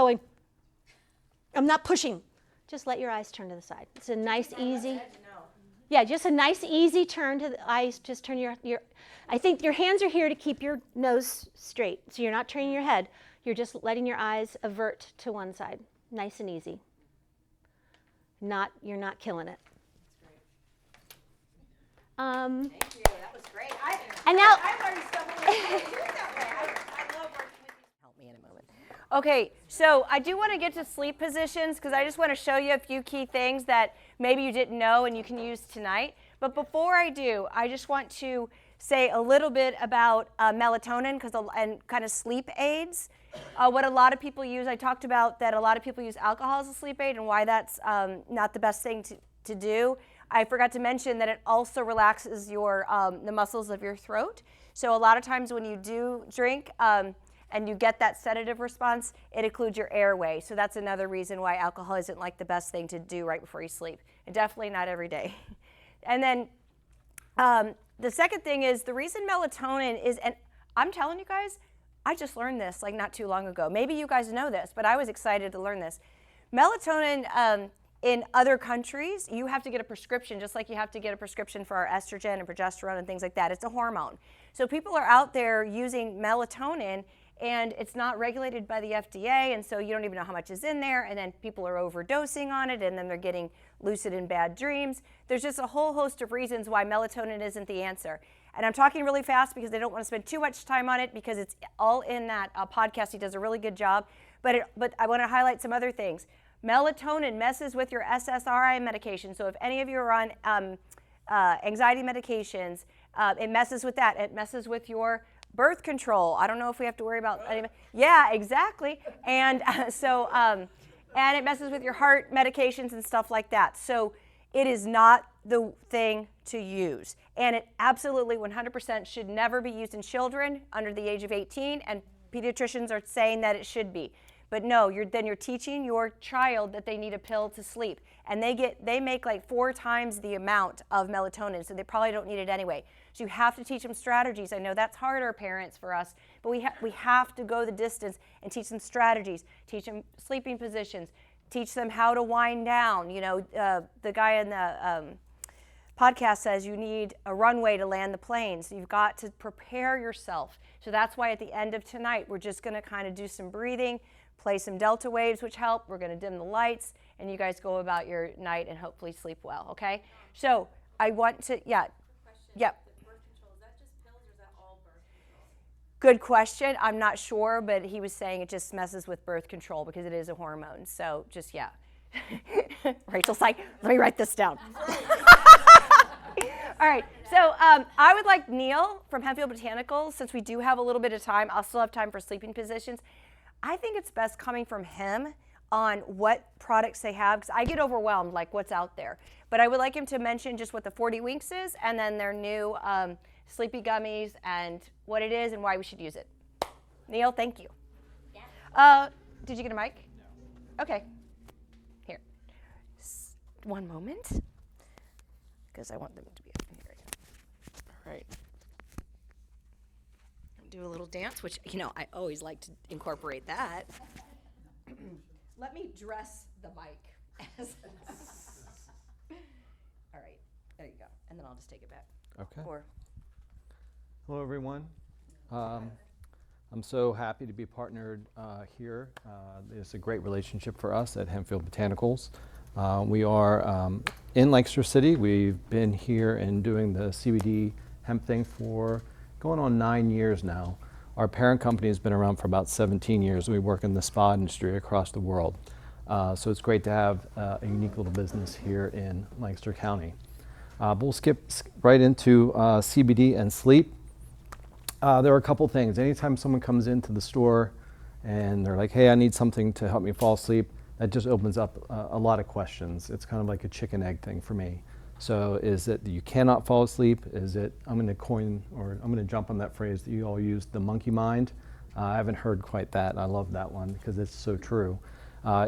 Speaker 4: pushing. Just let your eyes turn to the side. It's a nice, easy. Yeah, just a nice easy turn to the eyes. Just turn your, I think your hands are here to keep your nose straight. So you're not turning your head. You're just letting your eyes avert to one side. Nice and easy. You're not killing it.
Speaker 1: Thank you. That was great.
Speaker 4: And now,
Speaker 1: I learned stuff when I do it that way. I love working with you. Help me in a moment. Okay, so I do want to get to sleep positions because I just want to show you a few key things that maybe you didn't know and you can use tonight. But before I do, I just want to say a little bit about melatonin and kind of sleep aids. What a lot of people use, I talked about that a lot of people use alcohol as a sleep aid and why that's not the best thing to do. I forgot to mention that it also relaxes the muscles of your throat. So a lot of times when you do drink and you get that sedative response, it occludes your airway. So that's another reason why alcohol isn't like the best thing to do right before you sleep. And definitely not every day. And then the second thing is the reason melatonin is, and I'm telling you guys, I just learned this like not too long ago. Maybe you guys know this, but I was excited to learn this. Melatonin in other countries, you have to get a prescription, just like you have to get a prescription for our estrogen and progesterone and things like that. It's a hormone. So people are out there using melatonin, and it's not regulated by the FDA, and so you don't even know how much is in there, and then people are overdosing on it, and then they're getting lucid and bad dreams. There's just a whole host of reasons why melatonin isn't the answer. And I'm talking really fast because I don't want to spend too much time on it because it's all in that podcast. He does a really good job. But I want to highlight some other things. Melatonin messes with your SSRI medication. So if any of you are on anxiety medications, it messes with that. It messes with your birth control. I don't know if we have to worry about any. Yeah, exactly. And and it messes with your heart medications and stuff like that. So it is not the thing to use. And it absolutely 100% should never be used in children under the age of 18, and pediatricians are saying that it should be. But no, then you're teaching your child that they need a pill to sleep. And they make like 4 times the amount of melatonin, so they probably don't need it anyway. So you have to teach them strategies. I know that's harder, parents, for us, but we have to go the distance and teach them strategies, teach them sleeping positions, teach them how to wind down. You know, the guy in the podcast says you need a runway to land the plane, so you've got to prepare yourself. So that's why at the end of tonight, we're just gonna kind of do some breathing, play some delta waves, which help. We're gonna dim the lights, and you guys go about your night and hopefully sleep well, okay? So I want to, yeah. Yep.
Speaker 3: Birth control, is that just pills or is that all birth control?
Speaker 1: Good question. I'm not sure, but he was saying it just messes with birth control because it is a hormone. So just, yeah. Rachel's like, let me write this down. All right, so I would like Neil from Hempfield Botanicals, since we do have a little bit of time, I'll still have time for sleeping positions. I think it's best coming from him on what products they have, because I get overwhelmed, like what's out there. But I would like him to mention just what the 40 Winks is, and then their new sleepy gummies, and what it is, and why we should use it. Neil, thank you. Yeah. Did you get a mic? No. Okay. Here. One moment, because I want them to be up here. All right. Do a little dance, which, you know, I always like to incorporate that. Let me dress the mic as all right, there you go. And then I'll just take it back.
Speaker 6: Okay.
Speaker 1: Or
Speaker 6: Hello, everyone. I'm so happy to be partnered here. It's a great relationship for us at Hempfield Botanicals. We are in Lancaster City. We've been here and doing the CBD hemp thing for going on 9 years now. Our parent company has been around for about 17 years. We work in the spa industry across the world. So it's great to have a unique little business here in Lancaster County. But we'll skip right into CBD and sleep. There are a couple things. Anytime someone comes into the store and they're like, hey, I need something to help me fall asleep, that just opens up a lot of questions. It's kind of like a chicken egg thing for me. So is it that you cannot fall asleep? Is it, I'm going to jump on that phrase that you all used, the monkey mind. I haven't heard quite that. I love that one because it's so true.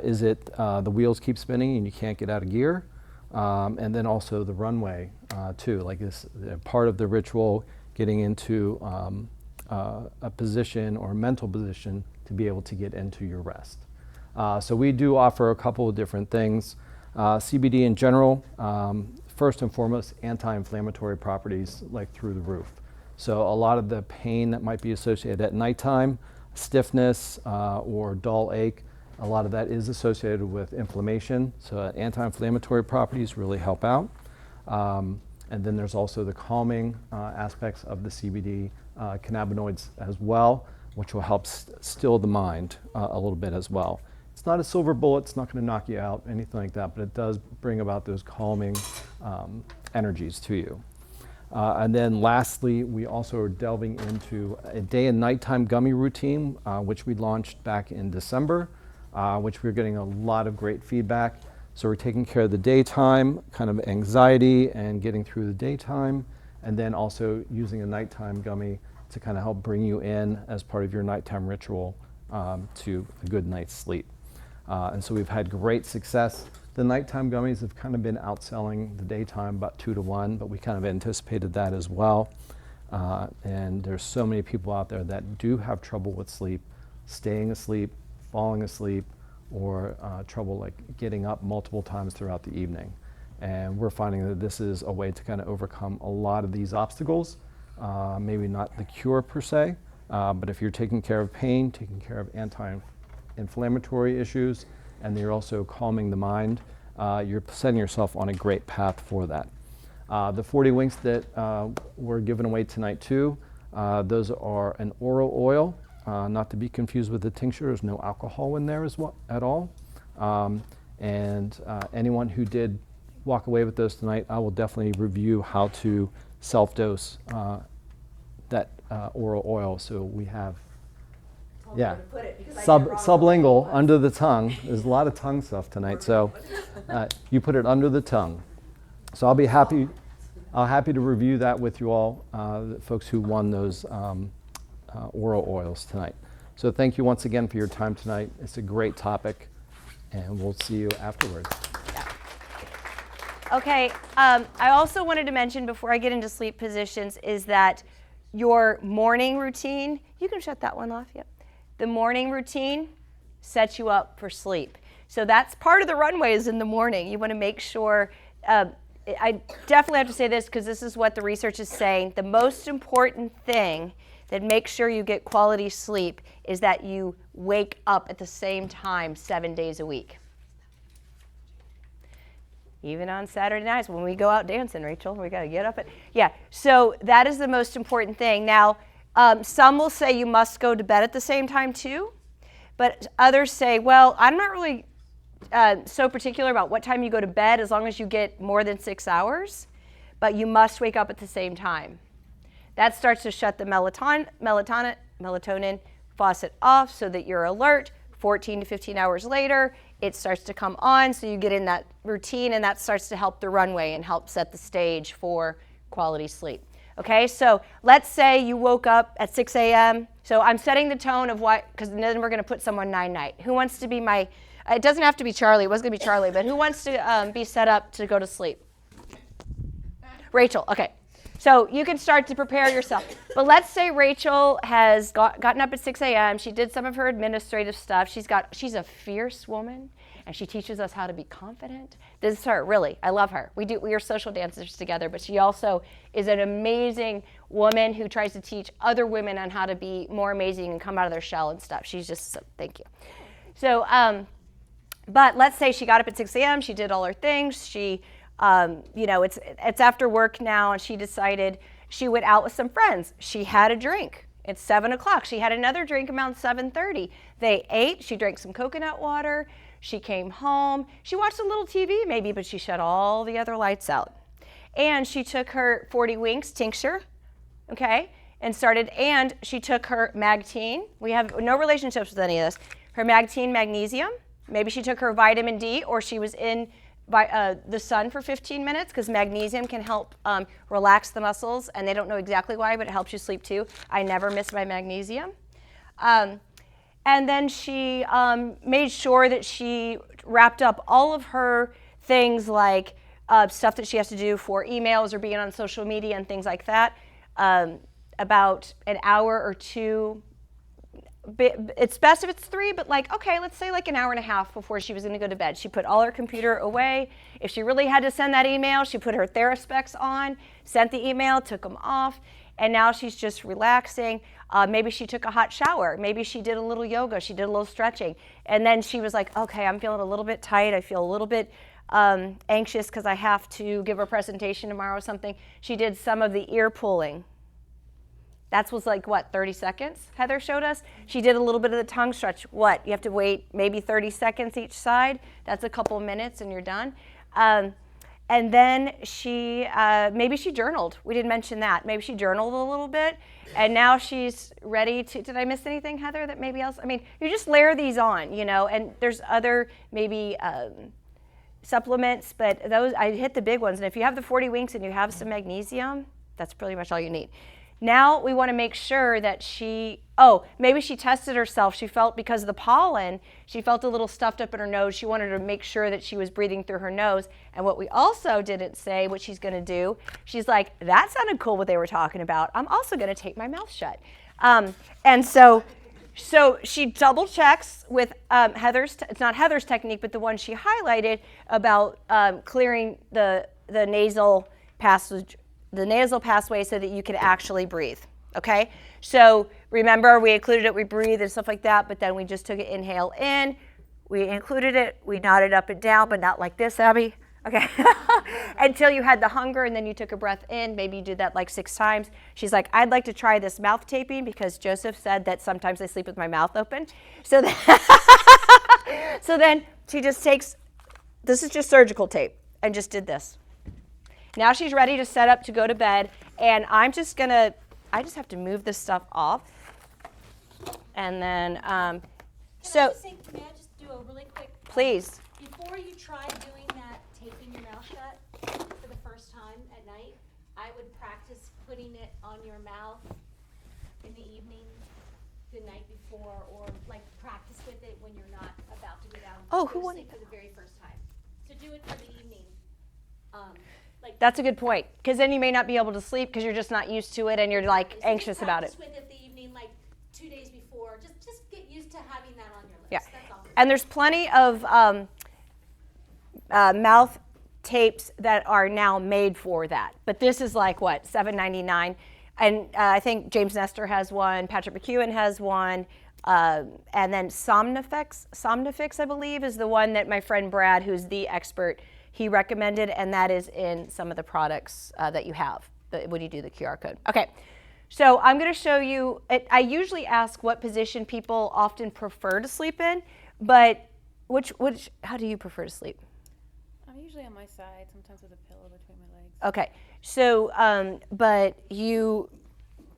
Speaker 6: Is it the wheels keep spinning and you can't get out of gear? And then also the runway too, like this part of the ritual, getting into a position or a mental position to be able to get into your rest. So we do offer a couple of different things. CBD in general, first and foremost, anti-inflammatory properties like through the roof. So a lot of the pain that might be associated at nighttime, stiffness or dull ache, a lot of that is associated with inflammation. So anti-inflammatory properties really help out. And then there's also the calming aspects of the CBD cannabinoids as well, which will help still the mind a little bit as well. It's not a silver bullet, it's not going to knock you out, anything like that, but it does bring about those calming energies to you. And then lastly, we also are delving into a day and nighttime gummy routine, which we launched back in December, which we're getting a lot of great feedback. So we're taking care of the daytime, kind of anxiety and getting through the daytime, and then also using a nighttime gummy to kind of help bring you in as part of your nighttime ritual to a good night's sleep. And so we've had great success. The nighttime gummies have kind of been outselling the daytime about 2 to 1, but we kind of anticipated that as well. And there's so many people out there that do have trouble with sleep, staying asleep, falling asleep, or trouble like getting up multiple times throughout the evening. And we're finding that this is a way to kind of overcome a lot of these obstacles. Maybe not the cure per se, but if you're taking care of pain, taking care of anti-inflammatory issues, and you're also calming the mind, you're setting yourself on a great path for that. The 40 winks that we're giving away tonight too, those are an oral oil, not to be confused with the tincture. There's no alcohol in there as well, at all. And anyone who did walk away with those tonight, I will definitely review how to self-dose that oral oil. So we have, yeah, sublingual, under the tongue. There's a lot of tongue stuff tonight. So you put it under the tongue. So I'll be happy to review that with you all, the folks who won those oral oils tonight. So thank you once again for your time tonight. It's a great topic, and we'll see you afterwards.
Speaker 1: Okay, I also wanted to mention before I get into sleep positions is that your morning routine, you can shut that one off, yep. The morning routine sets you up for sleep. So that's part of the runways in the morning. You want to make sure, I definitely have to say this because this is what the research is saying. The most important thing that makes sure you get quality sleep is that you wake up at the same time 7 days a week. Even on Saturday nights when we go out dancing, Rachel, we got to get up at, yeah. So that is the most important thing. Now, some will say you must go to bed at the same time too, but others say, well, I'm not really so particular about what time you go to bed as long as you get more than 6 hours, but you must wake up at the same time. That starts to shut the melatonin faucet off so that you're alert. 14 to 15 hours later, it starts to come on, so you get in that routine, and that starts to help the runway and help set the stage for quality sleep. Okay, so let's say you woke up at 6 a.m. So I'm setting the tone of what, because then we're going to put someone night. Who wants to be my, it doesn't have to be Charlie, it was going to be Charlie, but who wants to be set up to go to sleep? Rachel, okay. So you can start to prepare yourself. But let's say Rachel has gotten up at 6 a.m. She did some of her administrative stuff. She's a fierce woman, and she teaches us how to be confident. This is her, really. I love her. We are social dancers together, but she also is an amazing woman who tries to teach other women on how to be more amazing and come out of their shell and stuff. She's just, thank you. So, but let's say she got up at 6 a.m. She did all her things. She it's after work now, and she decided she went out with some friends. She had a drink. It's 7 o'clock. She had another drink around 7:30. They ate. She drank some coconut water. She came home. She watched a little TV maybe, but she shut all the other lights out. And she took her 40 winks tincture, okay, and she took her Magtine. We have no relationships with any of this. Her Magtine magnesium. Maybe she took her vitamin D, or she was in the sun for 15 minutes, because magnesium can help relax the muscles, and they don't know exactly why, but it helps you sleep too. I never miss my magnesium. And then she made sure that she wrapped up all of her things, like stuff that she has to do for emails or being on social media and things like that, about an hour or two it's best if it's 3, but like, okay, let's say like an hour and a half before she was going to go to bed. She put all her computer away. If she really had to send that email, she put her TheraSpecs on, sent the email, took them off, and now she's just relaxing. Maybe she took a hot shower. Maybe she did a little yoga. She did a little stretching. And then she was like, okay, I'm feeling a little bit tight. I feel a little bit anxious because I have to give a presentation tomorrow or something. She did some of the ear pulling. That was like, what, 30 seconds, Heather showed us? She did a little bit of the tongue stretch. What, you have to wait maybe 30 seconds each side? That's a couple of minutes and you're done. And then maybe she journaled. We didn't mention that. Maybe she journaled a little bit, and now she's ready to, did I miss anything, Heather, that maybe else? I mean, you just layer these on, you know, and there's other maybe supplements, but those, I hit the big ones. And if you have the 40 winks and you have some magnesium, that's pretty much all you need. Now we want to make sure that maybe she tested herself. She felt, because of the pollen, she felt a little stuffed up in her nose. She wanted to make sure that she was breathing through her nose. And what we also didn't say, what she's going to do, she's like, that sounded cool what they were talking about. I'm also going to tape my mouth shut. And so she double checks with it's not Heather's technique, but the one she highlighted about clearing the nasal passage, the nasal pathway, so that you can actually breathe, okay? So remember, we included it, we breathe and stuff like that, but then we just took an inhale in, we included it, we nodded up and down, but not like this, Abby, okay? Until you had the hunger, and then you took a breath in. Maybe you did that like 6 times. She's like, I'd like to try this mouth taping, because Joseph said that sometimes I sleep with my mouth open. So then she just takes, this is just surgical tape, and just did this. Now she's ready to set up to go to bed, and I just have to move this stuff off. And then,
Speaker 4: May I just do a really quick?
Speaker 1: Please.
Speaker 4: Before you try doing that, taping your mouth shut for the first time at night, I would practice putting it on your mouth in the evening, the night before, or like practice with it when you're not about to go down to sleep for the very first time. So do it for the evening.
Speaker 1: That's a good point, because then you may not be able to sleep because you're just not used to it and you're like anxious about it.
Speaker 4: Practice with it the evening, like 2 days before. Just get used to having that on your lips.
Speaker 1: Yeah.
Speaker 4: That's all.
Speaker 1: And there's plenty of mouth tapes that are now made for that. But this is like, what, $7.99? And I think James Nestor has one, Patrick McEwen has one, and then Somnifix, I believe, is the one that my friend Brad, who's the expert, he recommended, and that is in some of the products that you have when you do the QR code. Okay, so I'm going to show you, I usually ask what position people often prefer to sleep in, but how do you prefer to sleep?
Speaker 5: I'm usually on my side, sometimes with a pillow between my legs.
Speaker 1: Okay, so,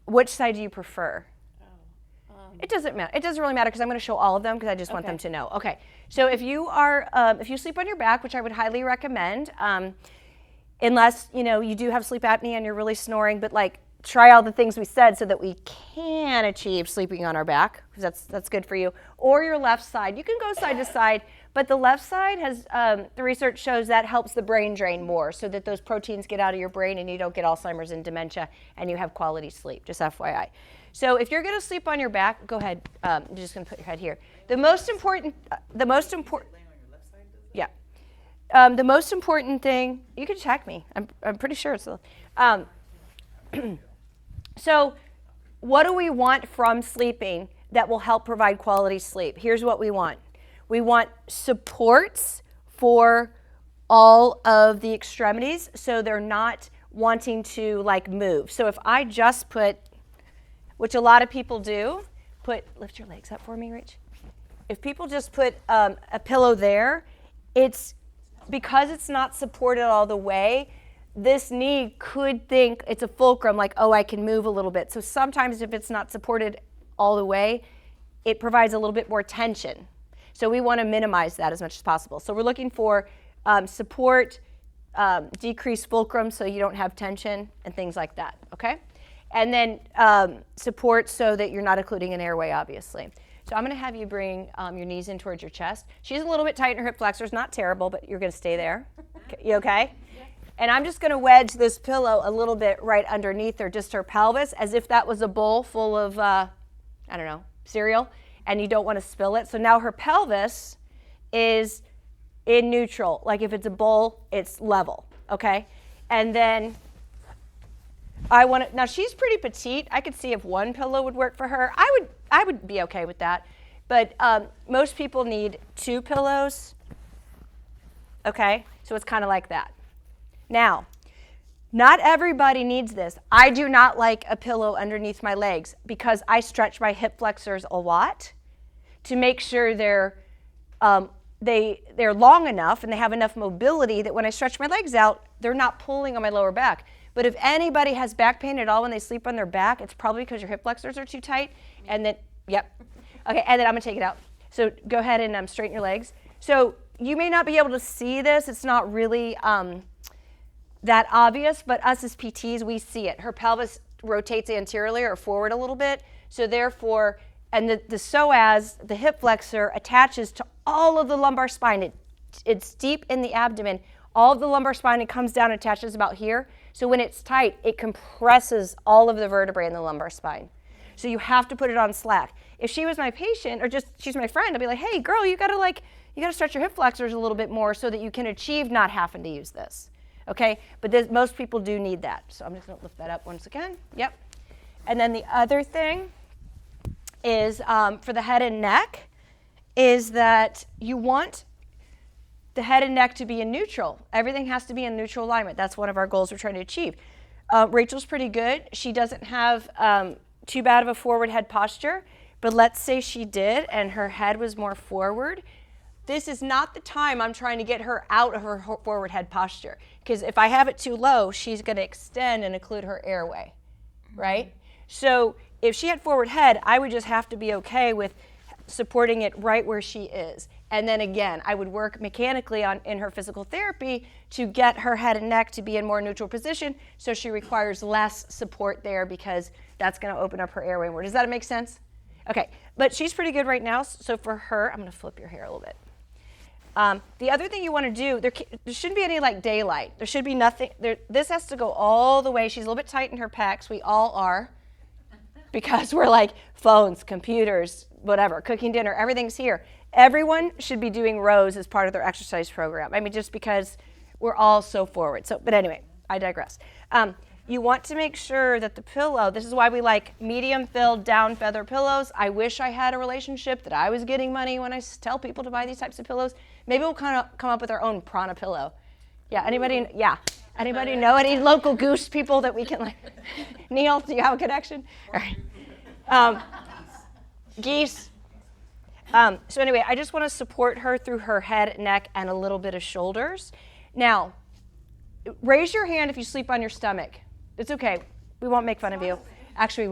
Speaker 1: which side do you prefer? It doesn't matter. It doesn't really matter, because I'm going to show all of them, because I just want them to know. Okay, so if you sleep on your back, which I would highly recommend, unless you do have sleep apnea and you're really snoring, but like try all the things we said so that we can achieve sleeping on our back, because that's good for you. Or your left side. You can go side to side, but the left side has the research shows that helps the brain drain more, so that those proteins get out of your brain and you don't get Alzheimer's and dementia, and you have quality sleep. Just FYI. So if you're going to sleep on your back, go ahead. You're just going to put your head here. The most important thing, you can check me. I'm pretty sure it's so what do we want from sleeping that will help provide quality sleep? Here's what we want. We want supports for all of the extremities, so they're not wanting to like move. So if I just put, which a lot of people do, lift your legs up for me, Rach. If people just put a pillow there, it's because it's not supported all the way, this knee could think it's a fulcrum, like, oh, I can move a little bit. So sometimes if it's not supported all the way, it provides a little bit more tension. So we want to minimize that as much as possible. So we're looking for support, decrease fulcrum so you don't have tension and things like that, okay? And then support so that you're not occluding an airway, obviously. So I'm going to have you bring your knees in towards your chest. She's a little bit tight in her hip flexors, not terrible, but you're going to stay there. You okay? Yeah. And I'm just going to wedge this pillow a little bit right underneath her, just her pelvis, as if that was a bowl full of, I don't know, cereal, and you don't want to spill it. So now her pelvis is in neutral. Like if it's a bowl, it's level, okay? And then now she's pretty petite. I could see if one pillow would work for her. I would be okay with that. But most people need 2 pillows, okay? So it's kind of like that. Now, not everybody needs this. I do not like a pillow underneath my legs because I stretch my hip flexors a lot to make sure they're long enough and they have enough mobility that when I stretch my legs out, they're not pulling on my lower back. But if anybody has back pain at all when they sleep on their back, it's probably because your hip flexors are too tight. And then, yep. Okay, and then I'm gonna take it out. So go ahead and straighten your legs. So you may not be able to see this. It's not really that obvious, but us as PTs, we see it. Her pelvis rotates anteriorly or forward a little bit. So therefore, and the psoas, the hip flexor, attaches to all of the lumbar spine. It's deep in the abdomen. All of the lumbar spine, it comes down and attaches about here. So when it's tight, it compresses all of the vertebrae in the lumbar spine. So you have to put it on slack. If she was my patient, or just she's my friend, I'd be like, hey girl, you gotta stretch your hip flexors a little bit more so that you can achieve not having to use this. Okay, but most people do need that. So I'm just gonna lift that up once again. Yep. And then the other thing is for the head and neck is that you want the head and neck to be in neutral. Everything has to be in neutral alignment. That's one of our goals we're trying to achieve. Rachel's pretty good. She doesn't have too bad of a forward head posture, but let's say she did and her head was more forward. This is not the time I'm trying to get her out of her forward head posture, because if I have it too low, she's going to extend and occlude her airway, right? So if she had forward head, I would just have to be okay with supporting it right where she is. And then again, I would work mechanically in her physical therapy to get her head and neck to be in more neutral position so she requires less support there, because that's going to open up her airway more. Does that make sense? Okay, but she's pretty good right now. So for her, I'm going to flip your hair a little bit. The other thing you want to do, there shouldn't be any like daylight. There should be nothing. This has to go all the way. She's a little bit tight in her pecs. We all are, because we're like phones, computers, whatever, cooking dinner, everything's here. Everyone should be doing rows as part of their exercise program. I mean, just because we're all so forward. So, but anyway, I digress. You want to make sure that the pillow, this is why we like medium filled down feather pillows. I wish I had a relationship that I was getting money when I tell people to buy these types of pillows. Maybe we'll kind of come up with our own Prana pillow. Yeah, anybody? Yeah. Anybody know any local goose people that we can like? Neil, do you have a connection? All right. Geese. So anyway, I just want to support her through her head, neck, and a little bit of shoulders. Now, raise your hand if you sleep on your stomach. It's okay. We won't make fun of you. Actually,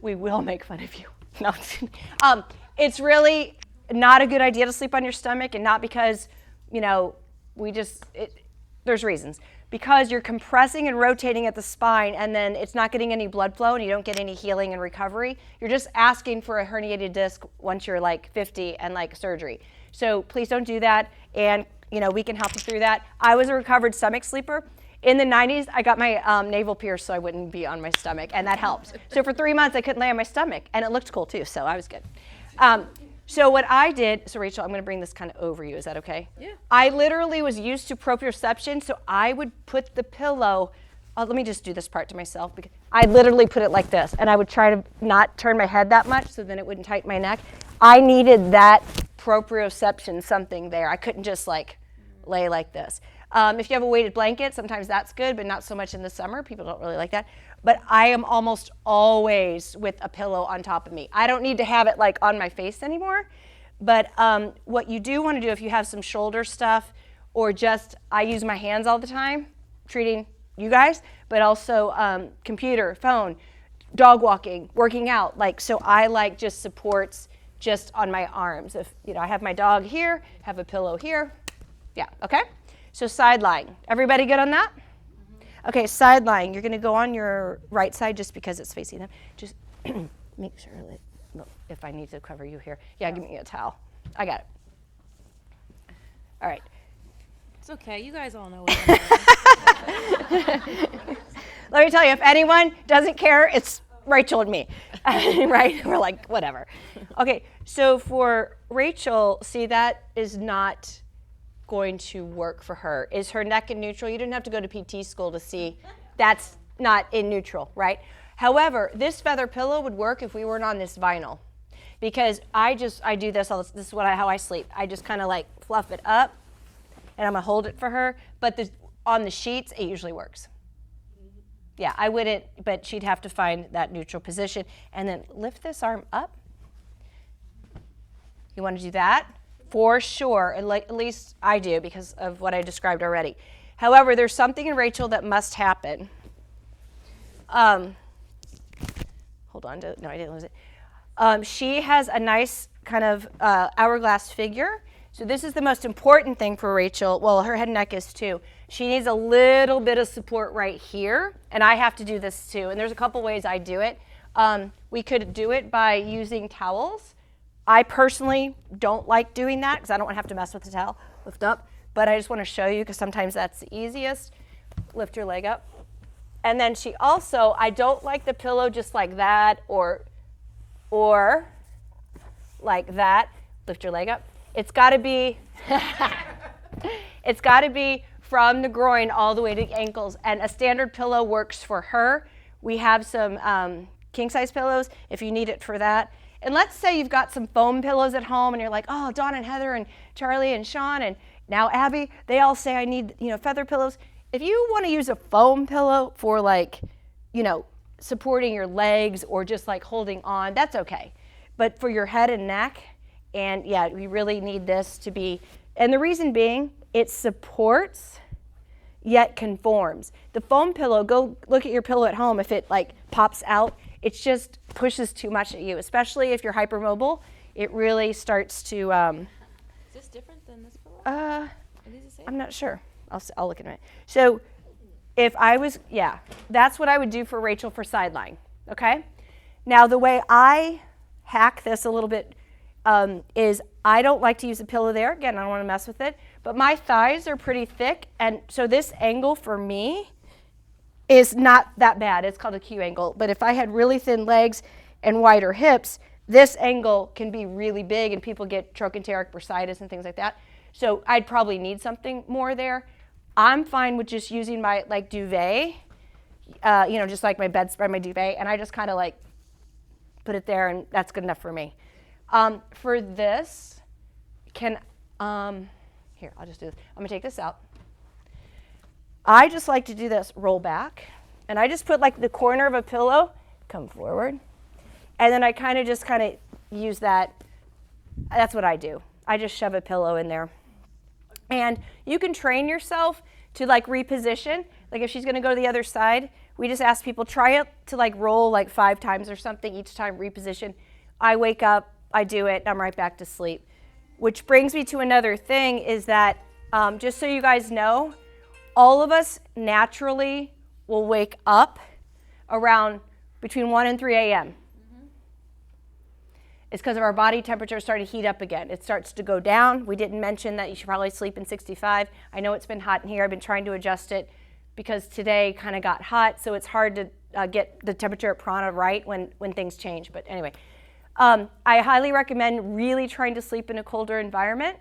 Speaker 1: we will make fun of you. No. It's really not a good idea to sleep on your stomach, and not because, there's reasons. Because you're compressing and rotating at the spine, and then it's not getting any blood flow, and you don't get any healing and recovery. You're just asking for a herniated disc once you're like 50 and like surgery. So please don't do that, and we can help you through that. I was a recovered stomach sleeper. In the 90s, I got my navel pierced so I wouldn't be on my stomach, and that helped. So for 3 months, I couldn't lay on my stomach, and it looked cool too, so I was good. So what I did, so Rachel, I'm going to bring this kind of over you. Is that okay? Yeah. I literally was used to proprioception, so I would put the pillow, let me just do this part to myself. Because I literally put it like this, and I would try to not turn my head that much so then it wouldn't tighten my neck. I needed that proprioception, something there. I couldn't just like lay like this. If you have a weighted blanket, sometimes that's good, but not so much in the summer. People don't really like that. But I am almost always with a pillow on top of me. I don't need to have it like on my face anymore. But what you do want to do if you have some shoulder stuff, or just, I use my hands all the time, treating you guys, but also computer, phone, dog walking, working out. So I like just supports just on my arms. If I have my dog here, have a pillow here. Yeah, okay? So side lying. Everybody good on that? Mm-hmm. Okay, side lying. You're going to go on your right side just because it's facing them. Just make sure that, if I need to cover you here. Yeah, give me a towel. I got it. All right.
Speaker 3: It's okay. You guys all know what I'm doing.
Speaker 1: Let me tell you, if anyone doesn't care, it's Rachel and me, right? We're like, whatever. Okay, so for Rachel, see, that is not going to work for her. Is her neck in neutral? You didn't have to go to PT school to see that's not in neutral, right? However, this feather pillow would work if we weren't on this vinyl, because I do this. This is how I sleep. I just kind of like fluff it up, and I'm gonna hold it for her. But on the sheets, it usually works. Yeah, I wouldn't, but she'd have to find that neutral position, and then lift this arm up. You want to do that? For sure, and at least I do because of what I described already. However, there's something in Rachel that must happen. Hold on, no, I didn't lose it. She has a nice kind of hourglass figure. So this is the most important thing for Rachel. Well, her head and neck is too. She needs a little bit of support right here, and I have to do this too. And there's a couple ways I do it. We could do it by using towels. I personally don't like doing that because I don't want to have to mess with the towel. Lift up. But I just want to show you because sometimes that's the easiest. Lift your leg up. And then she also, I don't like the pillow just like that or like that. Lift your leg up. It's got to be, it's got to be from the groin all the way to the ankles. And a standard pillow works for her. We have some king size pillows if you need it for that. And let's say you've got some foam pillows at home and you're like, oh, Dawn and Heather and Charlie and Sean and now Abby, they all say I need, feather pillows. If you want to use a foam pillow for like, supporting your legs or just like holding on, that's okay. But for your head and neck, and yeah, we really need this to be, and the reason being, it supports yet conforms. The foam pillow, go look at your pillow at home. If it like pops out, it just pushes too much at you, especially if you're hypermobile. It really starts to.
Speaker 7: Is this different than this pillow? Are these the same?
Speaker 1: I'm not sure. I'll look at it. So if I was, that's what I would do for Rachel for sideline, okay? Now the way I hack this a little bit is I don't like to use a pillow there. Again, I don't want to mess with it. But my thighs are pretty thick, and so this angle for me is not that bad. It's called a Q angle. But if I had really thin legs and wider hips, this angle can be really big, and people get trochanteric bursitis and things like that. So I'd probably need something more there. I'm fine with just using my duvet, just like my bedspread, my duvet, and I just kind of like put it there, and that's good enough for me. For this, here, I'll just do this. I'm gonna take this out. I just like to do this, roll back, and I just put like the corner of a pillow, come forward, and then I kind of use that. That's what I do. I just shove a pillow in there. And you can train yourself to like reposition. Like if she's gonna go to the other side, we just ask people, try it to like roll like 5 times or something, each time reposition. I wake up, I do it, I'm right back to sleep. Which brings me to another thing is that, just so you guys know, all of us naturally will wake up around between 1 and 3 a.m. It's because of our body temperature starting to heat up again. It starts to go down. We didn't mention that you should probably sleep in 65. I know it's been hot in here. I've been trying to adjust it because today kind of got hot, so it's hard to get the temperature at Prana right when things change. But anyway, I highly recommend really trying to sleep in a colder environment.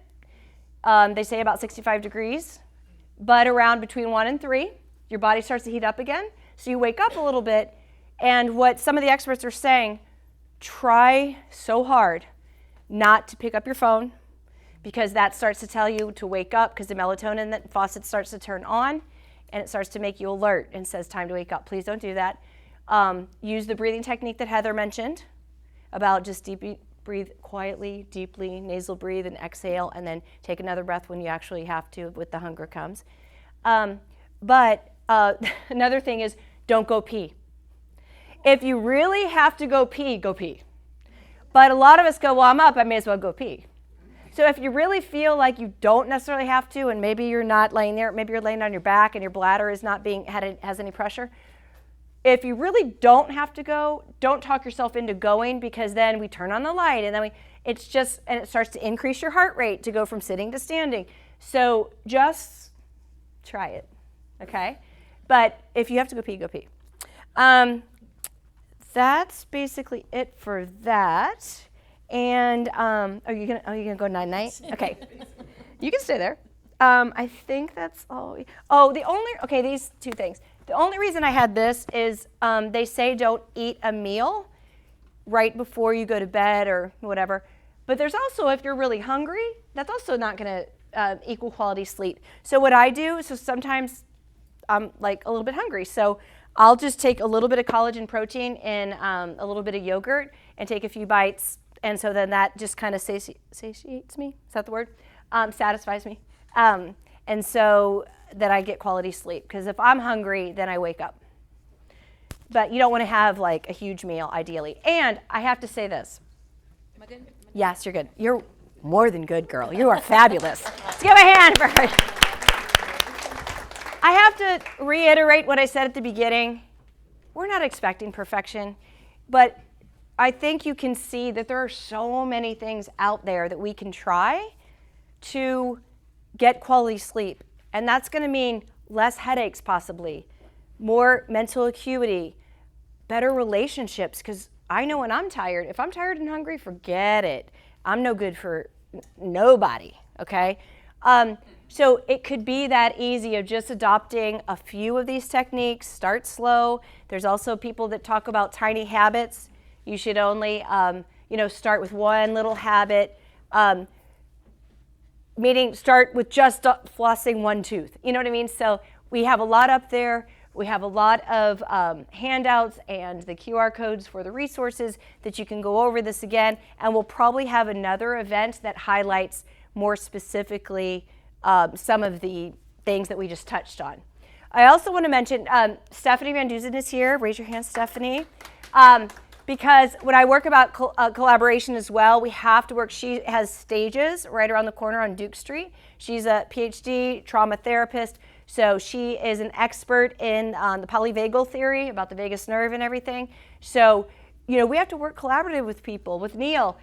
Speaker 1: They say about 65 degrees, but around between 1 and 3, your body starts to heat up again. So you wake up a little bit, and what some of the experts are saying, try so hard not to pick up your phone because that starts to tell you to wake up because the melatonin that faucet starts to turn on and it starts to make you alert and says time to wake up. Please don't do that. Use the breathing technique that Heather mentioned about just breathe quietly, deeply, nasal breathe and exhale, and then take another breath when you actually have to with the hunger comes. But another thing is don't go pee. If you really have to go pee, go pee. But a lot of us go, well, I'm up, I may as well go pee. So if you really feel like you don't necessarily have to, and maybe you're not laying there, maybe you're laying on your back and your bladder is not has any pressure. If you really don't have to go, don't talk yourself into going because then we turn on the light and then it starts to increase your heart rate to go from sitting to standing. So just try it, okay? But if you have to go pee, go pee. that's basically it for that. And are you gonna go night night? Okay, you can stay there. I think that's all. These two things. The only reason I had this is they say don't eat a meal right before you go to bed or whatever. But there's also, if you're really hungry, that's also not gonna equal quality sleep. So what I do, so sometimes I'm like a little bit hungry, so I'll just take a little bit of collagen protein and a little bit of yogurt and take a few bites. And so then that just kind of satiates me. Is that the word? Satisfies me. And so that I get quality sleep. Because if I'm hungry, then I wake up. But you don't want to have like a huge meal, ideally. And I have to say this.
Speaker 7: Am I good?
Speaker 1: Yes, you're good. You're more than good, girl. You are fabulous. Let's give a hand for her. I have to reiterate what I said at the beginning. We're not expecting perfection, but I think you can see that there are so many things out there that we can try to get quality sleep. And that's going to mean less headaches possibly, more mental acuity, better relationships, because I know when I'm tired, if I'm tired and hungry, forget it. I'm no good for nobody, okay? So it could be that easy of just adopting a few of these techniques, start slow. There's also people that talk about tiny habits. You should only, start with one little habit. Meaning start with just flossing one tooth. You know what I mean? So we have a lot up there. We have a lot of handouts and the QR codes for the resources that you can go over this again. And we'll probably have another event that highlights more specifically some of the things that we just touched on. I also want to mention Stephanie Van Duzen is here. Raise your hand, Stephanie. Because when I work about collaboration as well, we have to work. She has stages right around the corner on Duke Street. She's a PhD trauma therapist, so she is an expert in the polyvagal theory about the vagus nerve and everything. So, we have to work collaborative with people, with Neil.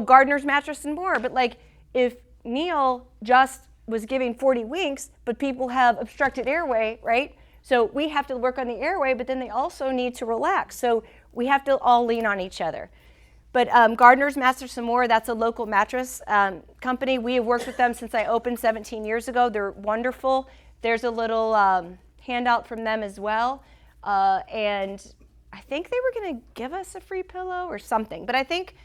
Speaker 1: Gardner's Mattress and more. But like, if Neil just was giving 40 winks, but people have obstructed airway, right? So we have to work on the airway, but then they also need to relax. So we have to all lean on each other. But Gardner's Mattress and More, that's a local mattress company. We have worked with them since I opened 17 years ago. They're wonderful. There's a little handout from them as well. And I think they were going to give us a free pillow or something. But I think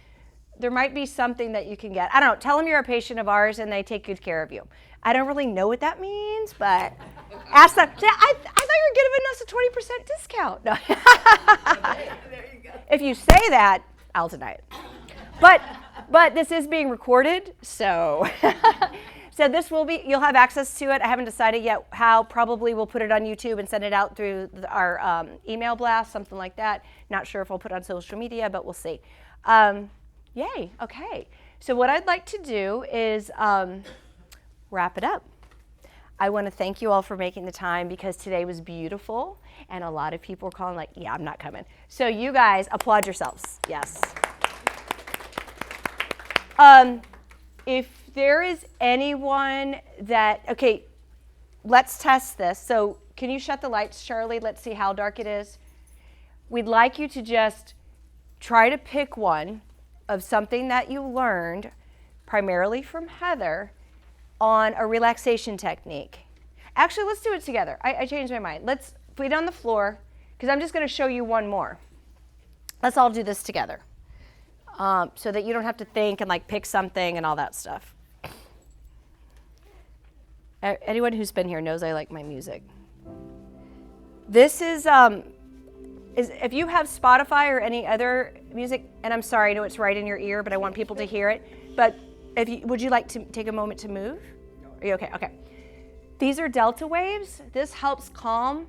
Speaker 1: there might be something that you can get. I don't know. Tell them you're a patient of ours and they take good care of you. I don't really know what that means, but ask them. I thought you were giving us a 20% discount. No.
Speaker 5: There you go.
Speaker 1: If you say that, I'll deny it. But this is being recorded, so so this will be. You'll have access to it. I haven't decided yet how. Probably we'll put it on YouTube and send it out through our email blast, something like that. Not sure if I'll put it on social media, but we'll see. Yay. Okay. So what I'd like to do is wrap it up. I want to thank you all for making the time because today was beautiful and a lot of people were calling like, yeah, I'm not coming. So you guys applaud yourselves. Yes. If there is anyone that, okay, let's test this. So can you shut the lights, Charlie? Let's see how dark it is. We'd like you to just try to pick one of something that you learned primarily from Heather on a relaxation technique. Actually, let's do it together. I changed my mind. Let's put it on the floor because I'm just going to show you one more. Let's all do this together so that you don't have to think and like pick something and all that stuff. Anyone who's been here knows I like my music. This is if you have Spotify or any other music, and I'm sorry, I know it's right in your ear, but I want people to hear it. But would you like to take a moment to move? Are you okay? Okay. These are delta waves. This helps calm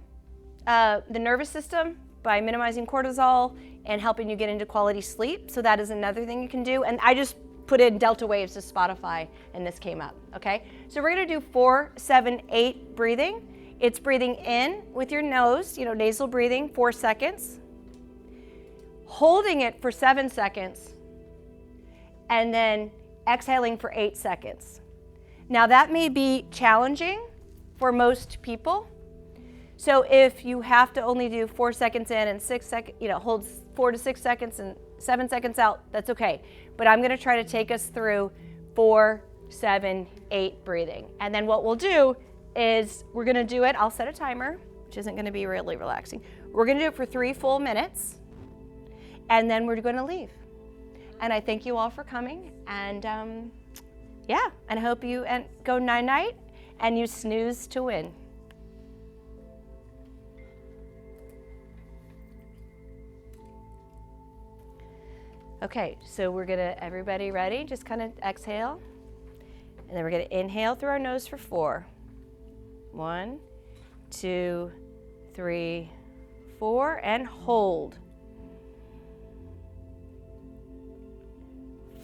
Speaker 1: the nervous system by minimizing cortisol and helping you get into quality sleep. So that is another thing you can do. And I just put in delta waves to Spotify and this came up, okay? So we're gonna do 4, 7, 8 breathing. It's breathing in with your nose, nasal breathing, 4 seconds. Holding it for 7 seconds. And then exhaling for 8 seconds. Now that may be challenging for most people. So if you have to only do 4 seconds in and 6 seconds, hold 4 to 6 seconds and 7 seconds out, that's okay. But I'm gonna try to take us through 4, 7, 8 breathing. And then what we'll do is we're gonna do it, I'll set a timer, which isn't gonna be really relaxing. We're gonna do it for 3 full minutes, and then we're gonna leave. And I thank you all for coming, and yeah, and I hope you go night-night and you snooze to win. Okay, so we're gonna, everybody ready? Just kind of exhale. And then we're gonna inhale through our nose for 4. 1, 2, 3, 4, and hold.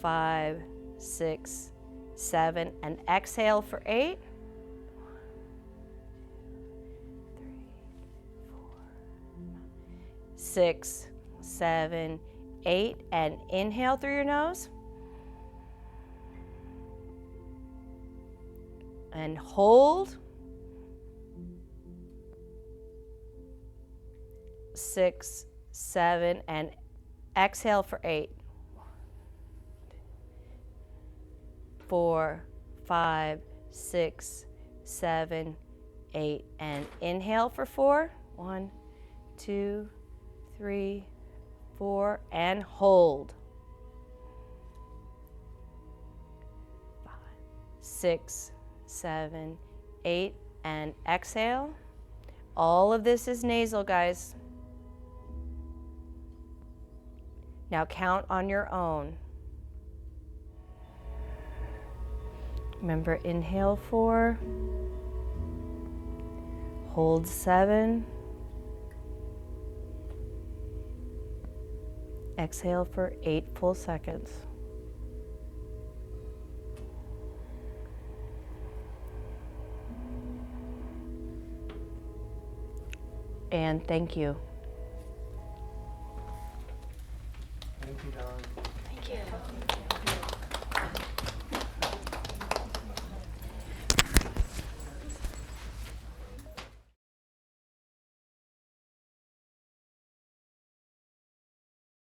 Speaker 1: 5, 6, 7, and exhale for 8. 3, 4, 6, 7, 8, and inhale through your nose. And hold. 6, 7, and exhale for 8. 4, 5, 6, 7, 8, and inhale for 4. 1, 2, 3, 4, and hold. 5, 6, 7, 8, and exhale. All of this is nasal, guys. Now count on your own. Remember, inhale 4, hold 7, exhale for 8 full seconds. And thank you.